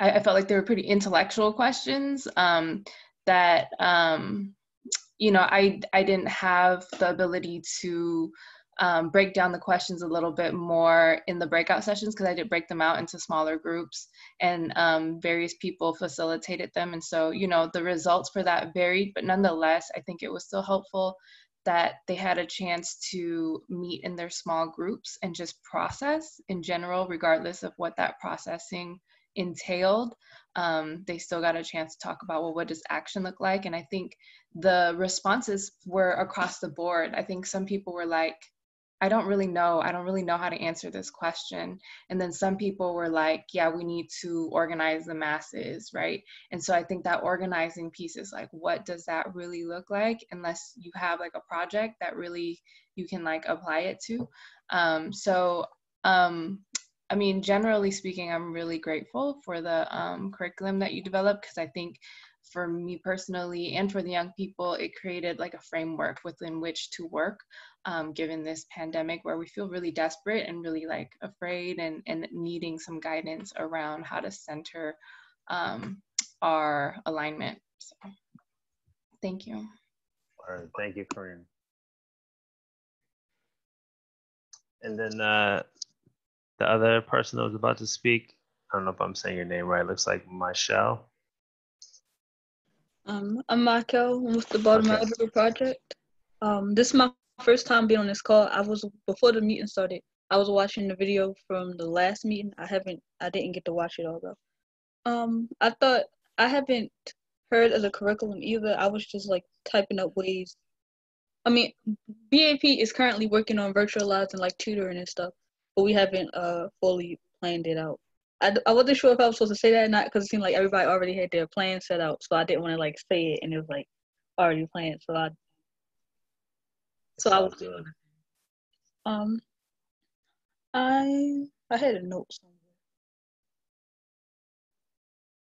I felt like they were pretty intellectual questions that I didn't have the ability to break down the questions a little bit more in the breakout sessions, because I did break them out into smaller groups, and various people facilitated them. And so, the results for that varied, but nonetheless, I think it was still helpful that they had a chance to meet in their small groups and just process in general, regardless of what that processing entailed. They still got a chance to talk about, well, what does action look like? And I think the responses were across the board. I think some people were like, I don't really know how to answer this question. And then some people were like, yeah, we need to organize the masses, right? And so I think that organizing piece is what does that really look like, unless you have a project that really you can apply it to. I mean, generally speaking, I'm really grateful for the curriculum that you developed, because I think for me personally and for the young people, it created a framework within which to work, given this pandemic where we feel really desperate and really afraid and needing some guidance around how to center our alignment. So, thank you. All right, thank you, Corinne. And then the other person that was about to speak, I don't know if I'm saying your name right. It looks like Michelle. I'm Michael. I'm with the Baltimore Algebra Project. This is my first time being on this call. Before the meeting started, I was watching the video from the last meeting. I didn't get to watch it all though. I thought I haven't heard of the curriculum either. I was just typing up ways. I mean, BAP is currently working on virtualizing tutoring and stuff, but we haven't fully planned it out. I wasn't sure if I was supposed to say that or not, because it seemed like everybody already had their plan set out, so I didn't want to say it and it was already planned. So I was good. I had a note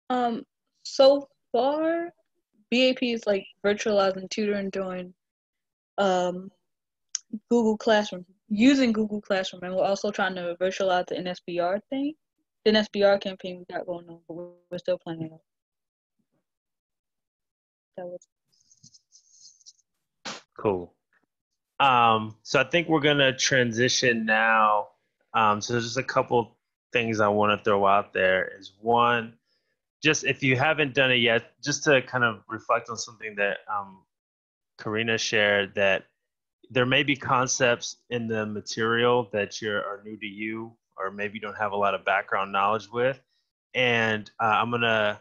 somewhere. So far, BAP is virtualizing tutoring during Google Classroom, using Google Classroom, and we're also trying to virtualize the NSBR thing. The NSBR campaign we got going on, but we're still planning it out. Cool. So I think we're gonna transition now. So there's just a couple things I want to throw out there. Is one, just if you haven't done it yet, just to kind of reflect on something that Carina shared, that there may be concepts in the material that are new to you, or maybe you don't have a lot of background knowledge with. And I'm going to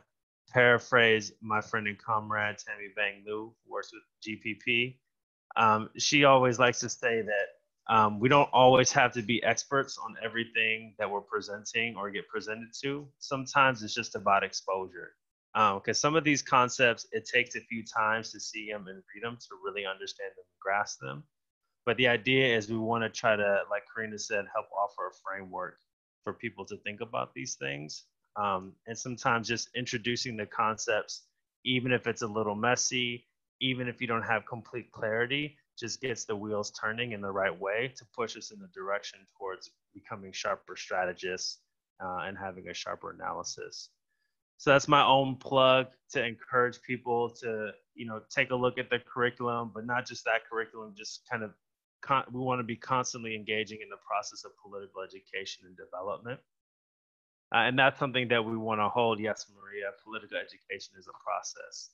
paraphrase my friend and comrade, Tammy Bang Lieu, who works with GPP. She always likes to say that we don't always have to be experts on everything that we're presenting or get presented to. Sometimes it's just about exposure. Because some of these concepts, it takes a few times to see them and read them to really understand them and grasp them. But the idea is we want to try to, like Carina said, help offer a framework for people to think about these things. And sometimes just introducing the concepts, even if it's a little messy, even if you don't have complete clarity, just gets the wheels turning in the right way to push us in the direction towards becoming sharper strategists and having a sharper analysis. So that's my own plug to encourage people to, take a look at the curriculum, but not just that curriculum, just kind of, we want to be constantly engaging in the process of political education and development. And that's something that we want to hold. Yes, Maria, political education is a process.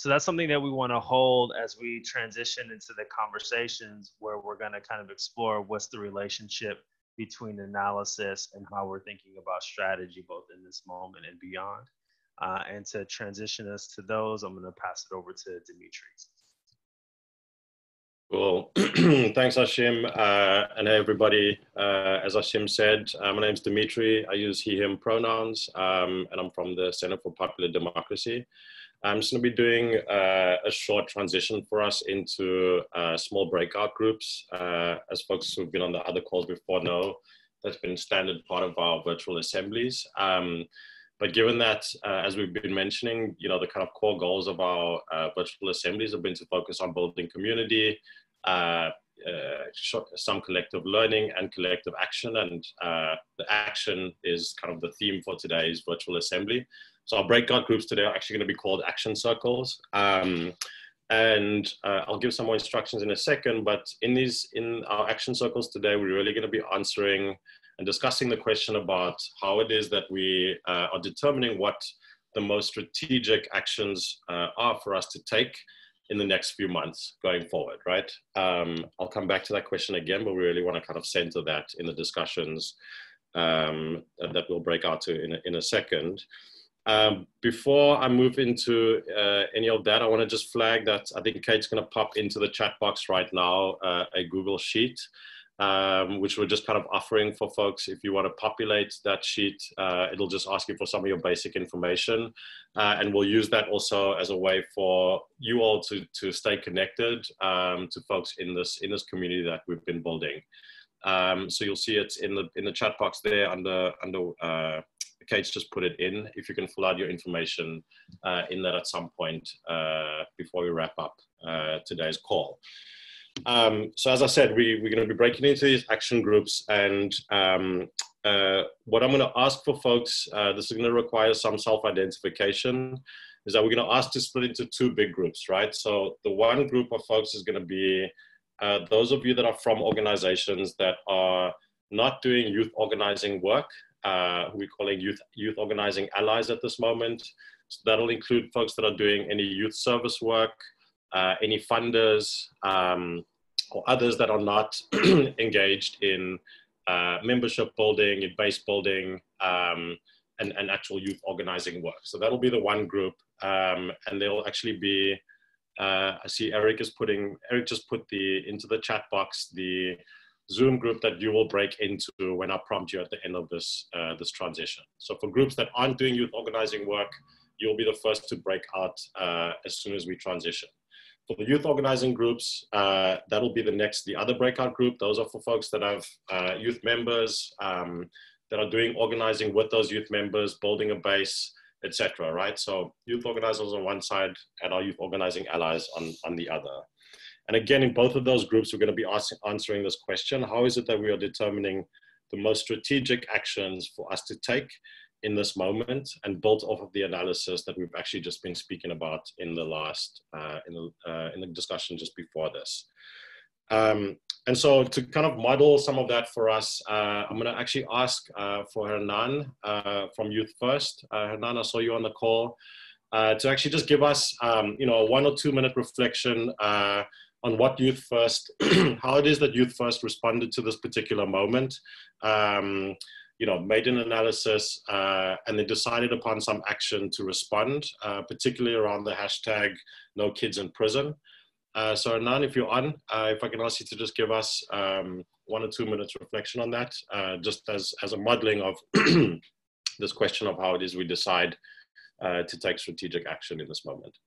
So that's something that we want to hold as we transition into the conversations where we're going to kind of explore what's the relationship between analysis and how we're thinking about strategy, both in this moment and beyond. And to transition us to those, I'm going to pass it over to Dmitri. Cool. Thanks, Hashim. And hey, everybody. As Hashim said, my name is Dmitri. I use he, him pronouns, and I'm from the Center for Popular Democracy. I'm just going to be doing a short transition for us into small breakout groups. As folks who've been on the other calls before know, that's been a standard part of our virtual assemblies. But given that, as we've been mentioning, the kind of core goals of our virtual assemblies have been to focus on building community, some collective learning and collective action. And the action is kind of the theme for today's virtual assembly. So our breakout groups today are actually going to be called action circles. And I'll give some more instructions in a second, but in our action circles today, we're really going to be answering and discussing the question about how it is that we are determining what the most strategic actions are for us to take in the next few months going forward, right? I'll come back to that question again, but we really want to kind of center that in the discussions that we'll break out to in a second. Before I move into any of that, I want to just flag that I think Kate's going to pop into the chat box right now a Google Sheet, which we're just kind of offering for folks. If you want to populate that sheet, it'll just ask you for some of your basic information. And we'll use that also as a way for you all to stay connected to folks in this community that we've been building. So you'll see it in the chat box there under Kate's just put it in. If you can fill out your information in that at some point before we wrap up today's call. So as I said, we're going to be breaking into these action groups, and what I'm going to ask for folks, this is going to require some self-identification, is that we're going to ask to split into two big groups, right? So the one group of folks is going to be those of you that are from organizations that are not doing youth organizing work, who we're calling youth organizing allies at this moment. So that'll include folks that are doing any youth service work, any funders, or others that are not engaged in membership building, in base building, and actual youth organizing work. So that'll be the one group, and there'll actually be, I see Eric just put into the chat box the Zoom group that you will break into when I prompt you at the end of this transition. So for groups that aren't doing youth organizing work, you'll be the first to break out as soon as we transition. For the youth organizing groups, that'll be the other breakout group. Those are for folks that have youth members that are doing organizing with those youth members, building a base, etc. Right? So youth organizers on one side and our youth organizing allies on the other. And again, in both of those groups, we're going to be answering this question: how is it that we are determining the most strategic actions for us to take in this moment, and built off of the analysis that we've actually just been speaking about in the last in the discussion just before this. And so to kind of model some of that for us, I'm going to actually ask for Hernan from Youth First. Hernan, I saw you on the call, to actually just give us, you know, a 1 or 2 minute reflection on what Youth First, how it is that Youth First responded to this particular moment, you know, made an analysis, and then decided upon some action to respond, particularly around the hashtag No Kids in Prison. So Hernan, if you're on, if I can ask you to just give us 1 or 2 minutes reflection on that, just as a modeling of this question of how it is we decide to take strategic action in this moment.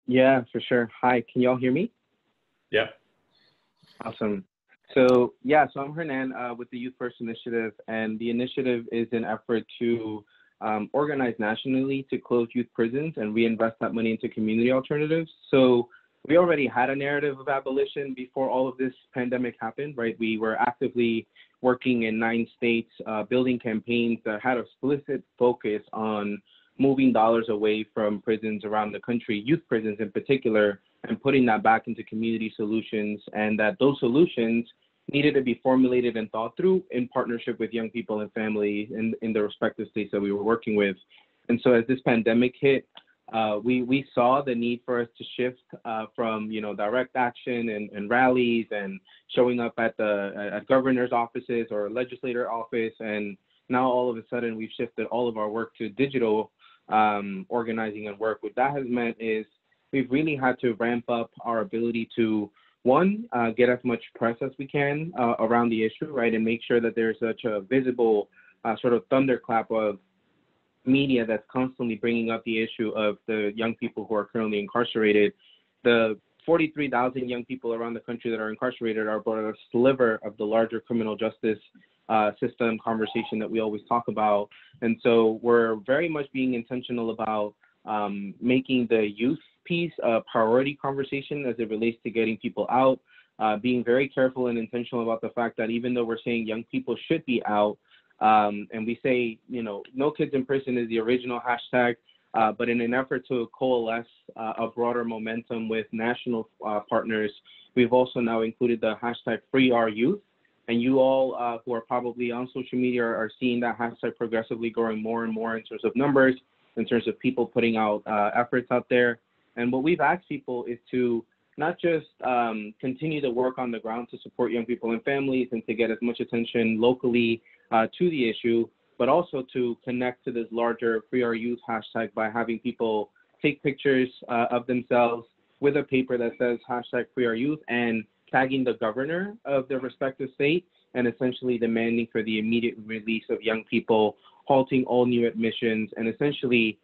Yeah, for sure. Hi, can y'all hear me? Yeah. Awesome. So yeah, so I'm Hernan with the Youth First Initiative, and the initiative is an effort to organize nationally to close youth prisons and reinvest that money into community alternatives. So we already had a narrative of abolition before all of this pandemic happened, right? We were actively working in 9 states, building campaigns that had a explicit focus on moving dollars away from prisons around the country, youth prisons in particular, and putting that back into community solutions, and that those solutions needed to be formulated and thought through in partnership with young people and families in the respective states that we were working with. And so as this pandemic hit, we saw the need for us to shift from, you know, direct action and rallies and showing up at governor's offices or legislator office. And now all of a sudden we've shifted all of our work to digital organizing and work. What that has meant is we've really had to ramp up our ability to, one, get as much press as we can around the issue, right? And make sure that there's such a visible sort of thunderclap of media that's constantly bringing up the issue of the young people who are currently incarcerated. The 43,000 young people around the country that are incarcerated are but a sliver of the larger criminal justice system conversation that we always talk about. And so we're very much being intentional about making the youth piece a priority conversation as it relates to getting people out, being very careful and intentional about the fact that even though we're saying young people should be out, and we say, you know, No Kids in Prison is the original hashtag, but in an effort to coalesce a broader momentum with national partners, we've also now included the hashtag Free Our Youth. And you all who are probably on social media are seeing that hashtag progressively growing more and more in terms of numbers, in terms of people putting out efforts out there. And what we've asked people is to not just continue to work on the ground to support young people and families and to get as much attention locally to the issue, but also to connect to this larger Free Our Youth hashtag by having people take pictures of themselves with a paper that says hashtag Free Our Youth and tagging the governor of their respective state and essentially demanding for the immediate release of young people, halting all new admissions, and essentially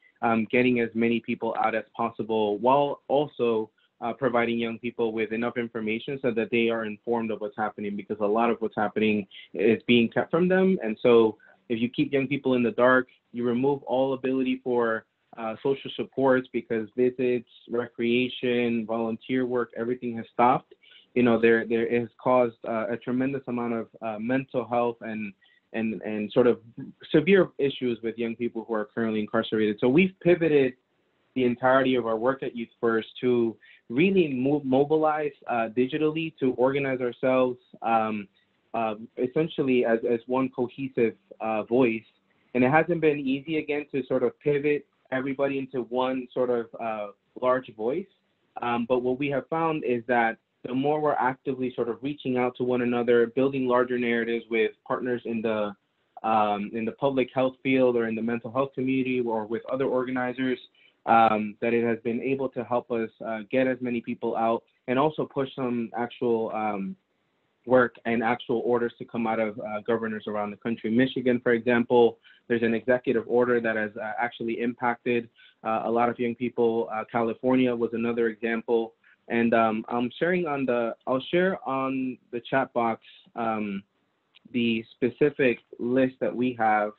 getting as many people out as possible while also providing young people with enough information so that they are informed of what's happening, because a lot of what's happening is being kept from them. And so if you keep young people in the dark, you remove all ability for social supports because visits, recreation, volunteer work, everything has stopped. You know, there has caused a tremendous amount of mental health and sort of severe issues with young people who are currently incarcerated. So we've pivoted the entirety of our work at Youth First to really mobilize digitally to organize ourselves essentially as one cohesive voice. And it hasn't been easy, again, to sort of pivot everybody into one sort of large voice. But what we have found is that the more we're actively sort of reaching out to one another, building larger narratives with partners in the public health field or in the mental health community or with other organizers, that it has been able to help us get as many people out and also push some actual work and actual orders to come out of governors around the country. Michigan, for example, there's an executive order that has actually impacted a lot of young people. California was another example. And I'll share on the chat box the specific list that we have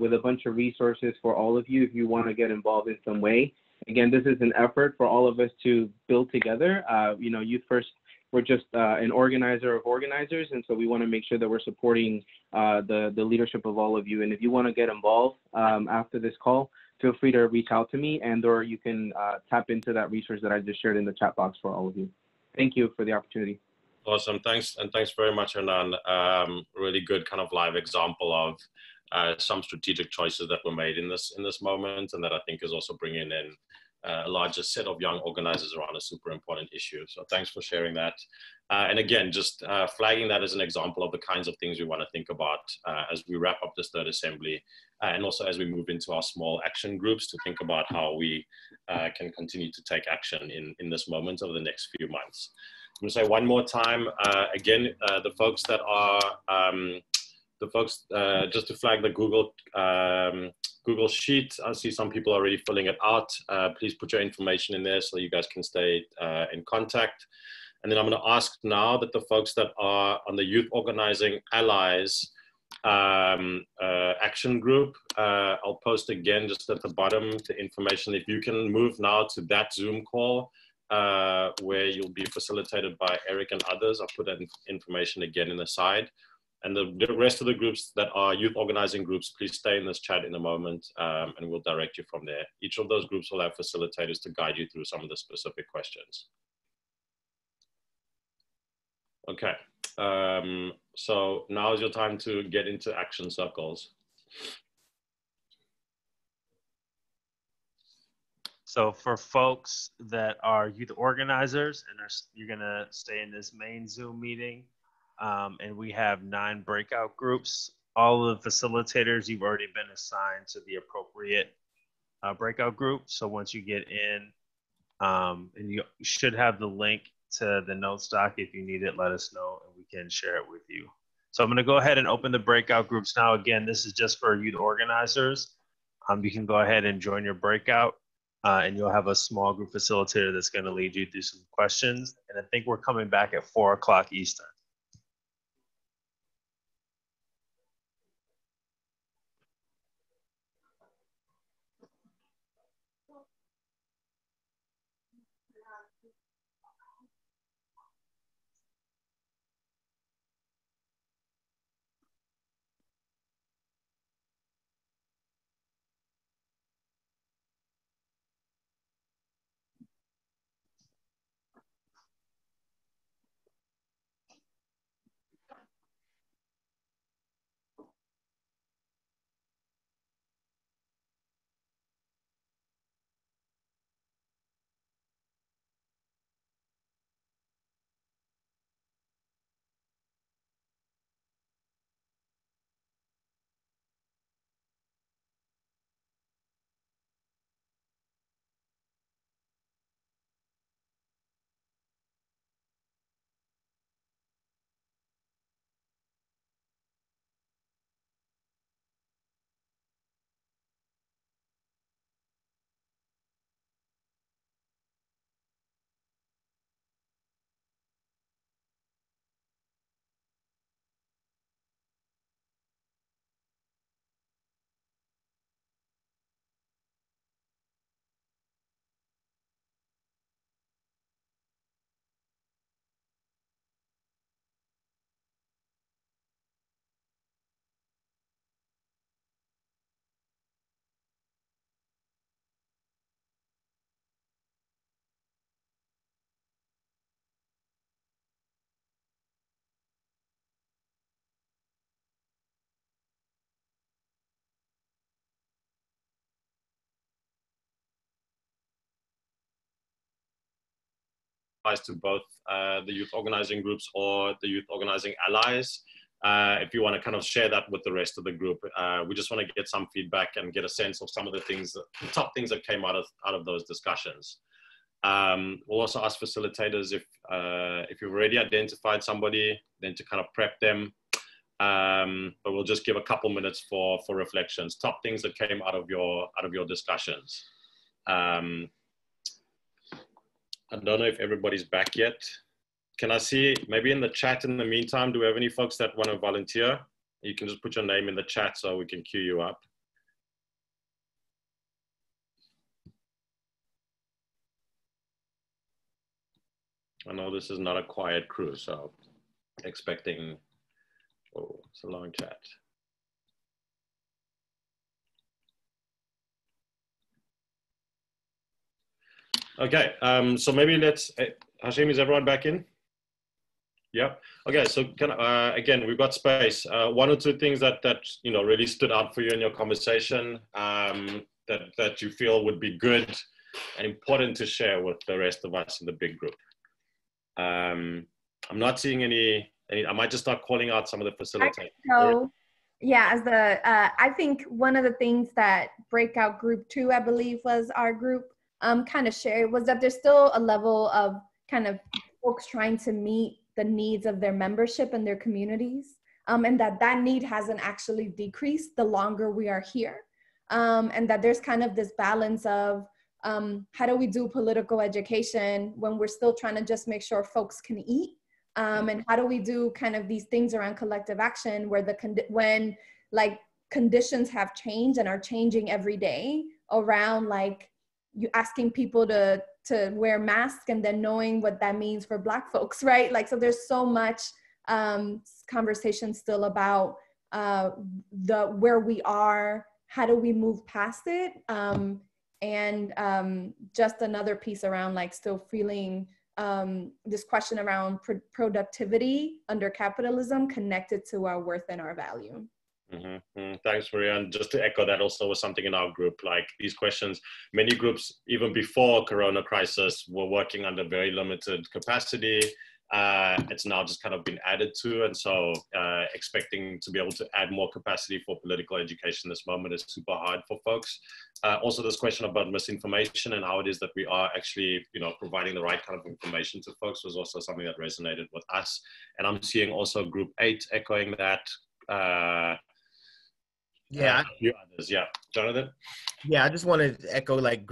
with a bunch of resources for all of you if you want to get involved in some way. Again, this is an effort for all of us to build together. You know, Youth First, we're just an organizer of organizers, and so we want to make sure that we're supporting the leadership of all of you. And if you want to get involved after this call, feel free to reach out to me, and or you can tap into that resource that I just shared in the chat box for all of you. Thank you for the opportunity. Awesome, thanks, and thanks very much, Hernan. Really good kind of live example of some strategic choices that were made in this moment, and that I think is also bringing in a larger set of young organizers around a super important issue. So thanks for sharing that. And again, just flagging that as an example of the kinds of things we want to think about as we wrap up this third assembly, and also as we move into our small action groups to think about how we can continue to take action in this moment over the next few months. I'm going to say one more time, again, the folks that are, just to flag the Google Sheet. I see some people already filling it out. Please put your information in there so you guys can stay in contact. And then I'm going to ask now that the folks that are on the Youth Organizing Allies action group, I'll post again just at the bottom the information. If you can move now to that Zoom call where you'll be facilitated by Eric and others, I'll put that information again in the side. And the rest of the groups that are youth organizing groups, please stay in this chat in a moment and we'll direct you from there. Each of those groups will have facilitators to guide you through some of the specific questions. Okay, so now is your time to get into action circles. So for folks that are youth organizers and you're gonna stay in this main Zoom meeting, and we have 9 breakout groups. All of the facilitators, you've already been assigned to the appropriate breakout group. So once you get in, and you should have the link to the notes doc. If you need it, let us know and we can share it with you. So I'm gonna go ahead and open the breakout groups now. Again, this is just for youth organizers. You can go ahead and join your breakout and you'll have a small group facilitator that's gonna lead you through some questions. And I think we're coming back at 4 o'clock Eastern. To both the youth organizing groups or the youth organizing allies. If you want to kind of share that with the rest of the group, we just want to get some feedback and get a sense of some of the things, the top things that came out of those discussions. We'll also ask facilitators if you've already identified somebody, then to kind of prep them. But we'll just give a couple minutes for reflections, top things that came out of your discussions. I don't know if everybody's back yet. Can I see maybe in the chat in the meantime, do we have any folks that want to volunteer? You can just put your name in the chat so we can queue you up. I know this is not a quiet crew, so expecting, oh, it's a long chat. Okay, so maybe let's, Hashim, is everyone back in? Yep. Okay. So again, we've got space. One or two things that really stood out for you in your conversation that you feel would be good and important to share with the rest of us in the big group. I'm not seeing any. I might just start calling out some of the facilitators. So, yeah, as I think one of the things that breakout group 2, I believe was our group, kind of shared was that there's still a level of kind of folks trying to meet the needs of their membership and their communities, and that need hasn't actually decreased the longer we are here, and that there's kind of this balance of how do we do political education when we're still trying to just make sure folks can eat, and how do we do kind of these things around collective action where when like conditions have changed and are changing every day around like you asking people to wear masks and then knowing what that means for Black folks, right? Like, so there's so much conversation still about where we are, how do we move past it? And just another piece around like still feeling this question around productivity under capitalism connected to our worth and our value. Thanks, Maria. And just to echo that also was something in our group, like these questions, many groups, even before Corona crisis, were working under very limited capacity. It's now just kind of been added to. And so expecting to be able to add more capacity for political education this moment is super hard for folks. Also this question about misinformation and how it is that we are actually, providing the right kind of information to folks was also something that resonated with us. And I'm seeing also group 8 echoing that. Yeah. A few others. Yeah. Jonathan? Yeah, I just wanted to echo like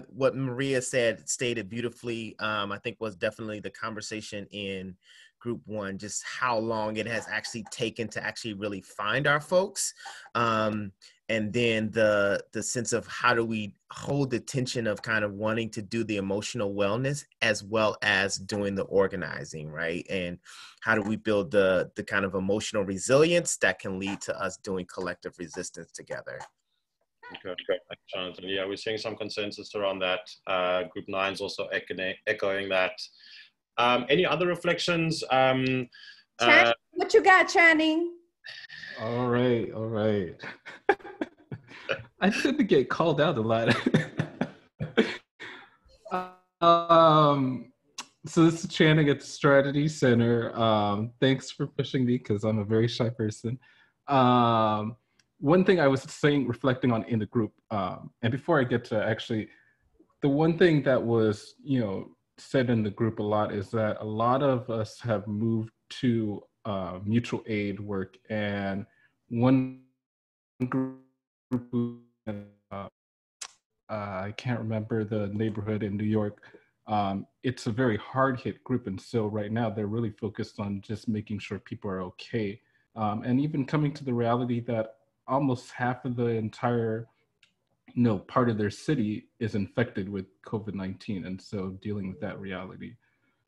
what Maria stated beautifully. I think was definitely the conversation in group 1, just how long it has actually taken to actually really find our folks. And then the sense of how do we hold the tension of kind of wanting to do the emotional wellness as well as doing the organizing, right? And how do we build the kind of emotional resilience that can lead to us doing collective resistance together? Okay, thanks, Jonathan. Yeah, we're seeing some consensus around that. Group 9 is also echoing that. Any other reflections? Channing, what you got, Channing? All right. I tend to get called out a lot. So this is Channing at the Strategy Center. Thanks for pushing me because I'm a very shy person. One thing I was reflecting on in the group, and before I get to actually, the one thing that was, said in the group a lot is that a lot of us have moved to mutual aid work, and one group, I can't remember the neighborhood in New York. It's a very hard hit group. And so right now they're really focused on just making sure people are okay. And even coming to the reality that almost half of the entire part of their city is infected with COVID-19. And so dealing with that reality.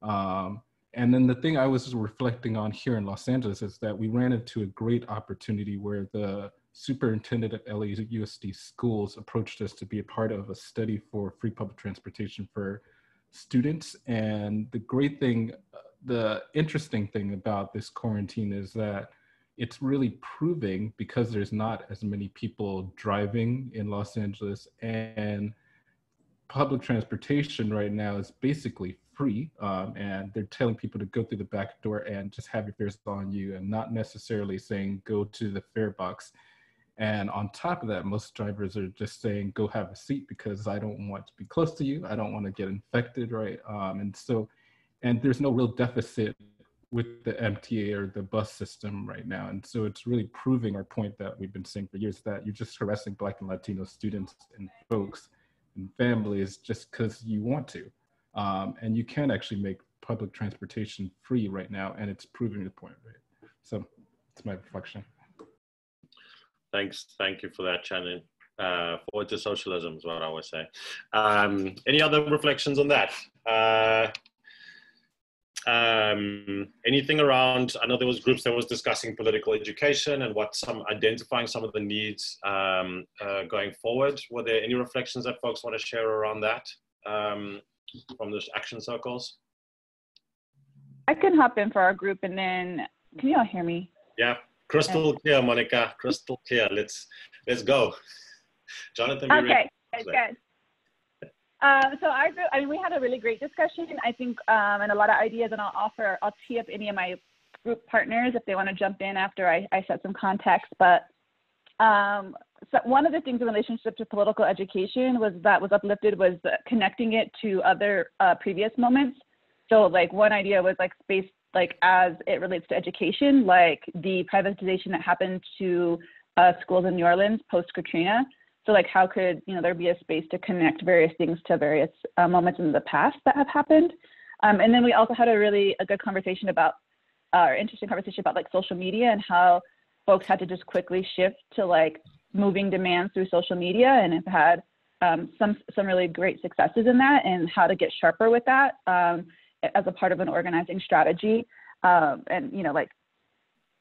And then the thing I was reflecting on here in Los Angeles is that we ran into a great opportunity where the superintendent at LAUSD schools approached us to be a part of a study for free public transportation for students. And the great thing, the interesting thing about this quarantine is that it's really proving, because there's not as many people driving in Los Angeles, and public transportation right now is basically free, and they're telling people to go through the back door and just have your fares on you, and not necessarily saying go to the fare box. And on top of that, most drivers are just saying go have a seat because I don't want to be close to you, I don't want to get infected, right? And there's no real deficit with the MTA or the bus system right now. And so it's really proving our point that we've been saying for years, that you're just harassing Black and Latino students and folks and families just because you want to. And you can actually make public transportation free right now, and it's proving the point, right? So it's my reflection. Thanks, thank you for that, Shannon. Forward to socialism is what I always say. Any other reflections on that? Anything around, I know there was groups that was discussing political education and identifying some of the needs going forward. Were there any reflections that folks want to share around that from the action circles? I can hop in for our group, and then can you all hear me? Yeah, crystal clear, Monica. Crystal clear. Let's go. Jonathan, be okay, ready. good. So our group, I mean, we had a really great discussion, I think, and a lot of ideas, and I'll tee up any of my group partners if they want to jump in after I set some context. But so one of the things in relationship to political education was uplifted was connecting it to other previous moments. So like one idea was like space, like as it relates to education, like the privatization that happened to schools in New Orleans post-Katrina. So like how could, there be a space to connect various things to various moments in the past that have happened. And then we also had a good conversation about, or interesting conversation about like social media and how folks had to just quickly shift to like moving demands through social media, and have had some really great successes in that, and how to get sharper with that as a part of an organizing strategy. And, like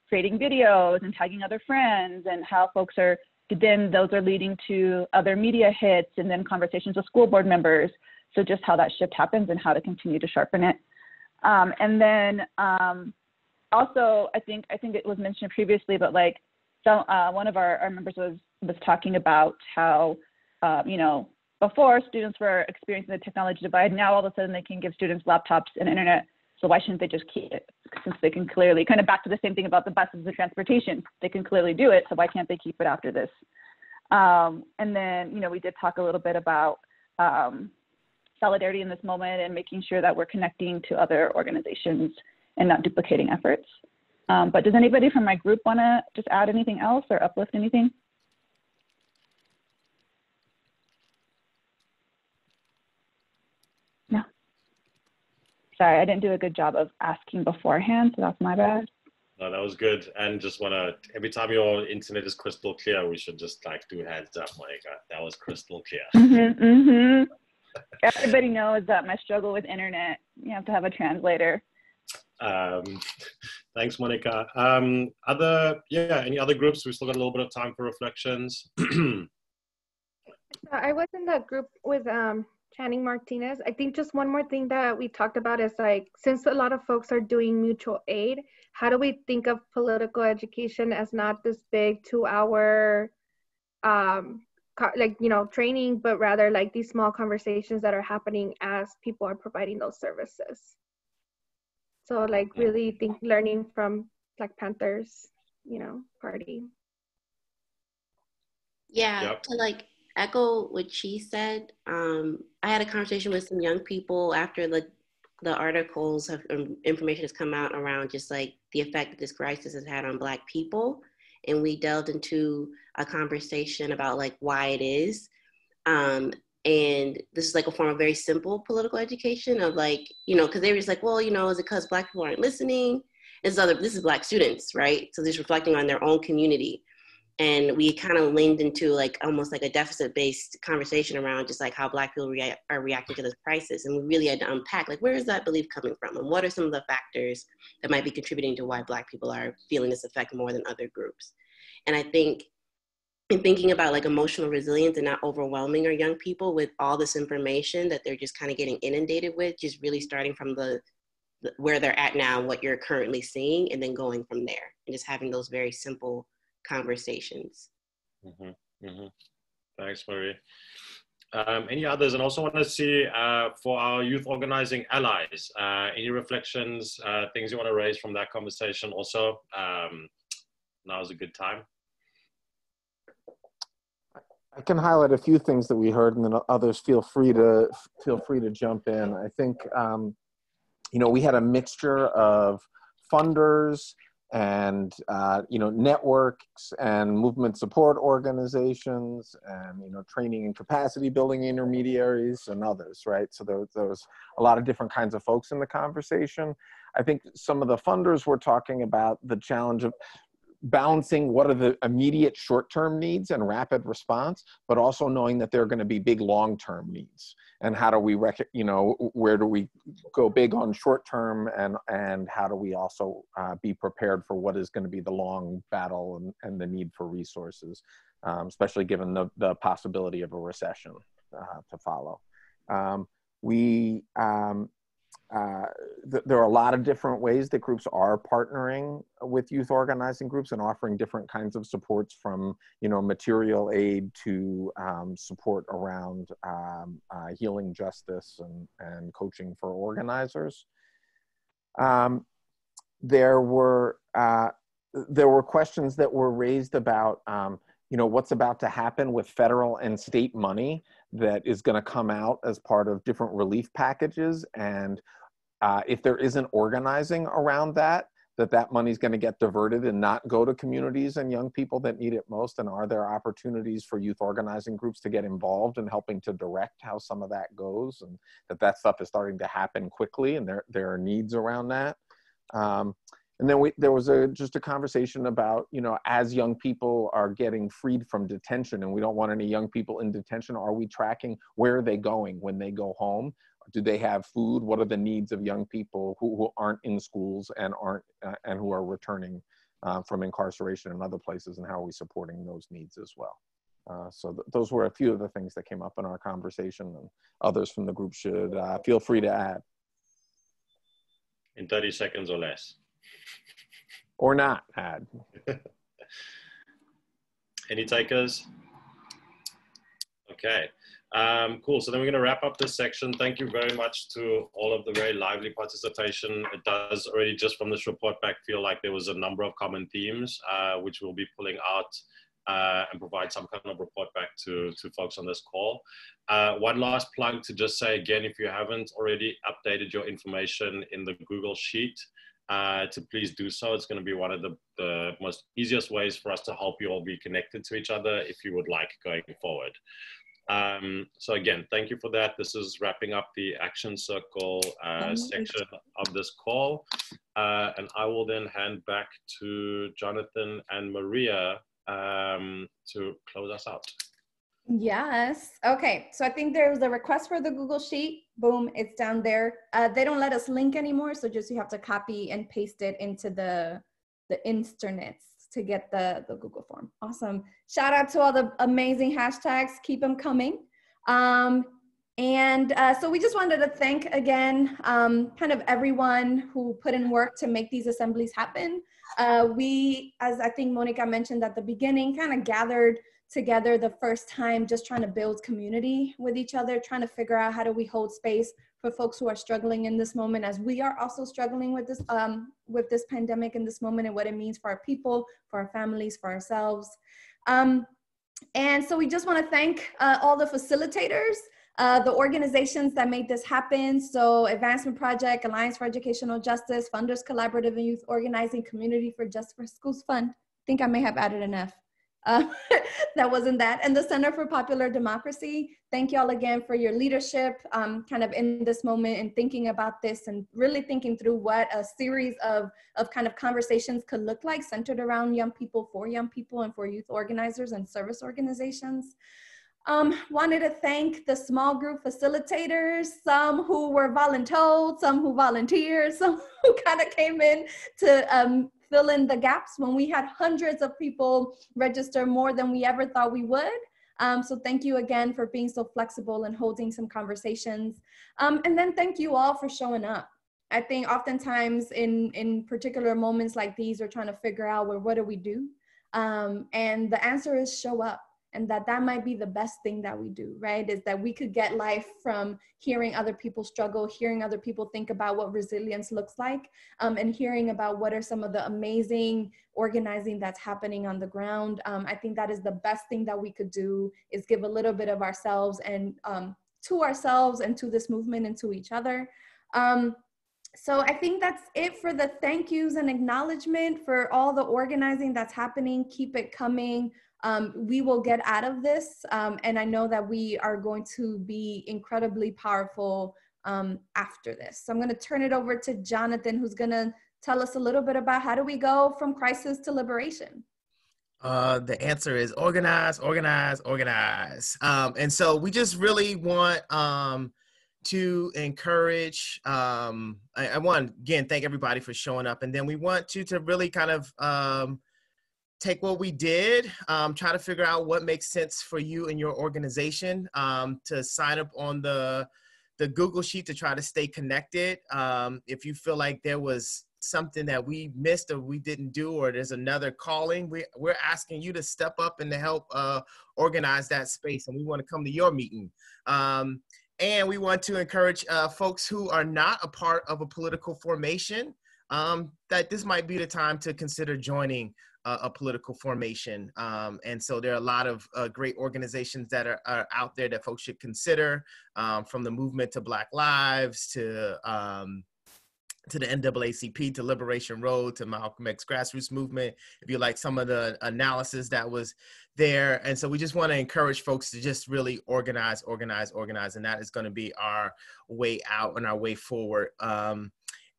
creating videos and tagging other friends, and how folks are, then those are leading to other media hits, and then conversations with school board members. So just how that shift happens and how to continue to sharpen it. And then also, I think it was mentioned previously, but like, so one of our members was talking about how, before students were experiencing the technology divide, now all of a sudden they can give students laptops and internet. So why shouldn't they just keep it? Since they can clearly, kind of back to the same thing about the buses and transportation, they can clearly do it. So why can't they keep it after this? And then, we did talk a little bit about solidarity in this moment, and making sure that we're connecting to other organizations and not duplicating efforts. But does anybody from my group want to just add anything else or uplift anything? No. Sorry, I didn't do a good job of asking beforehand, so that's my bad. No, that was good. And just every time your internet is crystal clear, we should just like do heads up, Monica. That was crystal clear. Everybody knows that my struggle with internet, you have to have a translator. Thanks, Monica. Any other groups? We've still got a little bit of time for reflections. I was in that group with Channing Martinez. I think just one more thing that we talked about is like, since a lot of folks are doing mutual aid, how do we think of political education as not this big 2-hour training, but rather like these small conversations that are happening as people are providing those services? So like really learning from Black Panthers, party. Yeah, Yep. to like echo what she said, I had a conversation with some young people after the articles of information has come out around just like the effect that this crisis has had on Black people. And we delved into a conversation about like why it is. And this is like a form of very simple political education of like, because they were just like, well, is it because Black people aren't listening? This is Black students, right? So just reflecting on their own community. And we kind of leaned into like almost like a deficit-based conversation around just like how Black people are reacting to this crisis. And we really had to unpack like, where is that belief coming from? And what are some of the factors that might be contributing to why Black people are feeling this effect more than other groups? And I think in thinking about like emotional resilience and not overwhelming our young people with all this information that they're just kind of getting inundated with, just really starting from where they're at now, what you're currently seeing, and then going from there, and just having those very simple conversations. Thanks, Marie. Any others? And also want to see for our youth organizing allies, any reflections, things you want to raise from that conversation also? Now is a good time. I can highlight a few things that we heard, and then others feel free to jump in. I think we had a mixture of funders and networks and movement support organizations, and training and capacity building intermediaries and others, right? So there was a lot of different kinds of folks in the conversation. I think some of the funders were talking about the challenge of balancing what are the immediate short-term needs and rapid response, but also knowing that there are going to be big long-term needs. And how do we, where do we go big on short-term, and how do we also be prepared for what is going to be the long battle and the need for resources, especially given the possibility of a recession to follow. We there are a lot of different ways that groups are partnering with youth organizing groups and offering different kinds of supports, from material aid to support around healing justice and coaching for organizers. There were questions that were raised about what's about to happen with federal and state money that is going to come out as part of different relief packages, and if there isn't organizing around that money is going to get diverted and not go to communities and young people that need it most. And are there opportunities for youth organizing groups to get involved in helping to direct how some of that goes, and that stuff is starting to happen quickly, and there are needs around that. And then there was just a conversation about, as young people are getting freed from detention, and we don't want any young people in detention, are we tracking where are they going when they go home? Do they have food? What are the needs of young people who aren't in schools and and who are returning from incarceration and other places, and how are we supporting those needs as well? So those were a few of the things that came up in our conversation, and others from the group should feel free to add. In 30 seconds or less. Or not add. Any takers? Okay, cool. So then we're going to wrap up this section. Thank you very much to all of the very lively participation. It does already, just from this report back, feel like there was a number of common themes, which we'll be pulling out and provide some kind of report back to folks on this call. One last plug to just say again, if you haven't already updated your information in the Google Sheet, to please do so. It's going to be one of the most easiest ways for us to help you all be connected to each other if you would like going forward. So again, thank you for that. This is wrapping up the Action Circle section of this call. And I will then hand back to Jonathan and Maria to close us out. Yes. Okay. So I think there was a request for the Google Sheet. Boom, it's down there. They don't let us link anymore, so just you have to copy and paste it into the internets to get the Google form. Awesome. Shout out to all the amazing hashtags. Keep them coming. So we just wanted to thank again, kind of everyone who put in work to make these assemblies happen. We, as I think Mónica mentioned at the beginning, kind of gathered together the first time, just trying to build community with each other, trying to figure out how do we hold space for folks who are struggling in this moment, as we are also struggling with this pandemic in this moment, and what it means for our people, for our families, for ourselves. And so we just want to thank all the facilitators, the organizations that made this happen. So Advancement Project, Alliance for Educational Justice, Funders Collaborative and Youth Organizing, Community for Just for Schools Fund. I think I may have added an F. That wasn't that. And the Center for Popular Democracy. Thank you all again for your leadership kind of in this moment, and thinking about this and really thinking through what a series of kind of conversations could look like, centered around young people, for young people, and for youth organizers and service organizations. Wanted to thank the small group facilitators, some who were voluntold, some who volunteered, some who kind of came in to fill in the gaps when we had hundreds of people register, more than we ever thought we would. So thank you again for being so flexible and holding some conversations. And then thank you all for showing up. I think oftentimes in particular moments like these, we're trying to figure out, well, what do we do? And the answer is show up. And that might be the best thing that we do, right? Is that we could get life from hearing other people struggle, hearing other people think about what resilience looks like, and hearing about what are some of the amazing organizing that's happening on the ground. I think that is the best thing that we could do, is give a little bit of ourselves and to ourselves and to this movement and to each other. So I think that's it for the thank yous and acknowledgement for all the organizing that's happening. Keep it coming. We will get out of this, and I know that we are going to be incredibly powerful after this. So I'm going to turn it over to Jonathan, who's going to tell us a little bit about how do we go from crisis to liberation. The answer is organize, organize, organize. And so we just really want to encourage, I want to, again, thank everybody for showing up. And then we want you to really kind of take what we did, try to figure out what makes sense for you and your organization, to sign up on the the Google Sheet to try to stay connected. If you feel like there was something that we missed or we didn't do, or there's another calling, we're asking you to step up and to help organize that space. And we want to come to your meeting. And we want to encourage folks who are not a part of a political formation that this might be the time to consider joining a political formation. And so there are a lot of great organizations that are out there that folks should consider, from the movement to Black Lives to the NAACP, to Liberation Road, to Malcolm X grassroots movement, if you like some of the analysis that was there. And so we just want to encourage folks to just really organize. And that is going to be our way out and our way forward.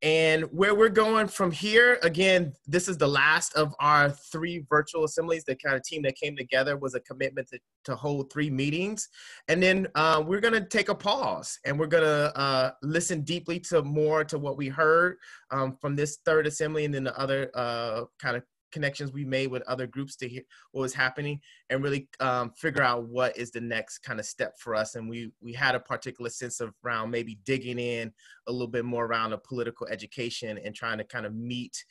And where we're going from here, again, this is the last of our 3 virtual assemblies. The kind of team that came together was a commitment to hold 3 meetings. And then we're going to take a pause, and we're going to listen deeply to what we heard from this 3rd assembly, and then the other kind of connections we made with other groups to hear what was happening, and really figure out what is the next kind of step for us. And we had a particular sense of around maybe digging in a little bit more around the political education and trying to kind of meet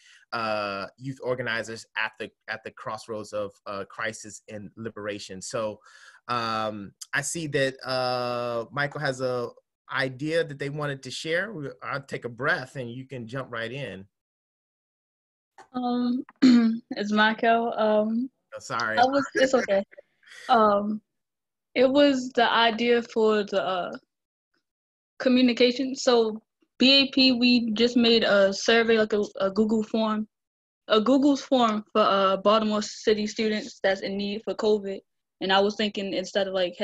youth organizers at the crossroads of crisis and liberation. So I see that Michael has a idea that they wanted to share. I'll take a breath and you can jump right in. It's Michael. Sorry. It's okay. It was the idea for the communication. So BAP, we just made a survey, like a Google form, Google's form for Baltimore City students that's in need for COVID. And I was thinking, instead of like,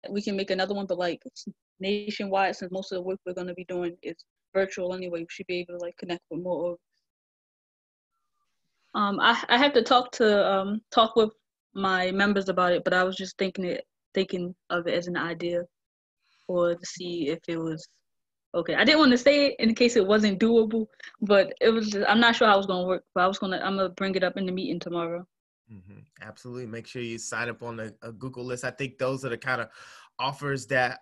we can make another one, but like nationwide, since most of the work we're going to be doing is virtual anyway, we should be able to like connect with more. I have to talk with my members about it, but I was just thinking of it as an idea, or to see if it was okay. I didn't want to say it in case it wasn't doable, but it was just, I'm not sure how it was gonna work, but I'm gonna bring it up in the meeting tomorrow. Mm-hmm. Absolutely. Make sure you sign up on a Google list. I think those are the kind of offers that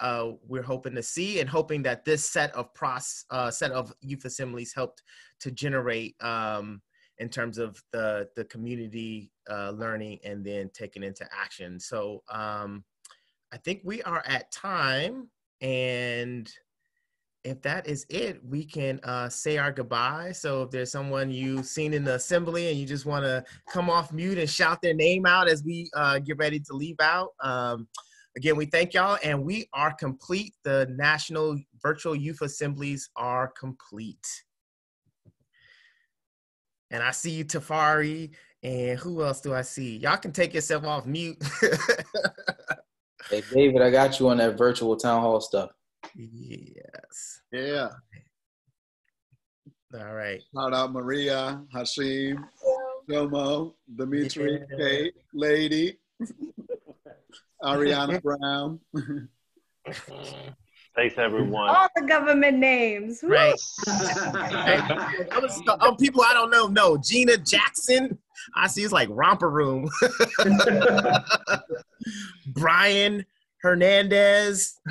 we're hoping to see, and hoping that this set of youth assemblies helped to generate in terms of the community learning and then taking into action. So I think we are at time, and if that is it, we can say our goodbye. So if there's someone you've seen in the assembly and you just want to come off mute and shout their name out as we get ready to leave out. Again, we thank y'all, and we are complete. The National Virtual Youth Assemblies are complete. And I see you, Tafari, and who else do I see? Y'all can take yourself off mute. Hey, David, I got you on that virtual town hall stuff. Yes. Yeah. All right. Shout out Maria, Hashim, Jomo, Dmitri, Kate, Lady, Ariana Brown. Thanks, everyone. All the government names. Right. People I don't know. No, Gina Jackson. I see it's like Romper Room. Brian Hernandez.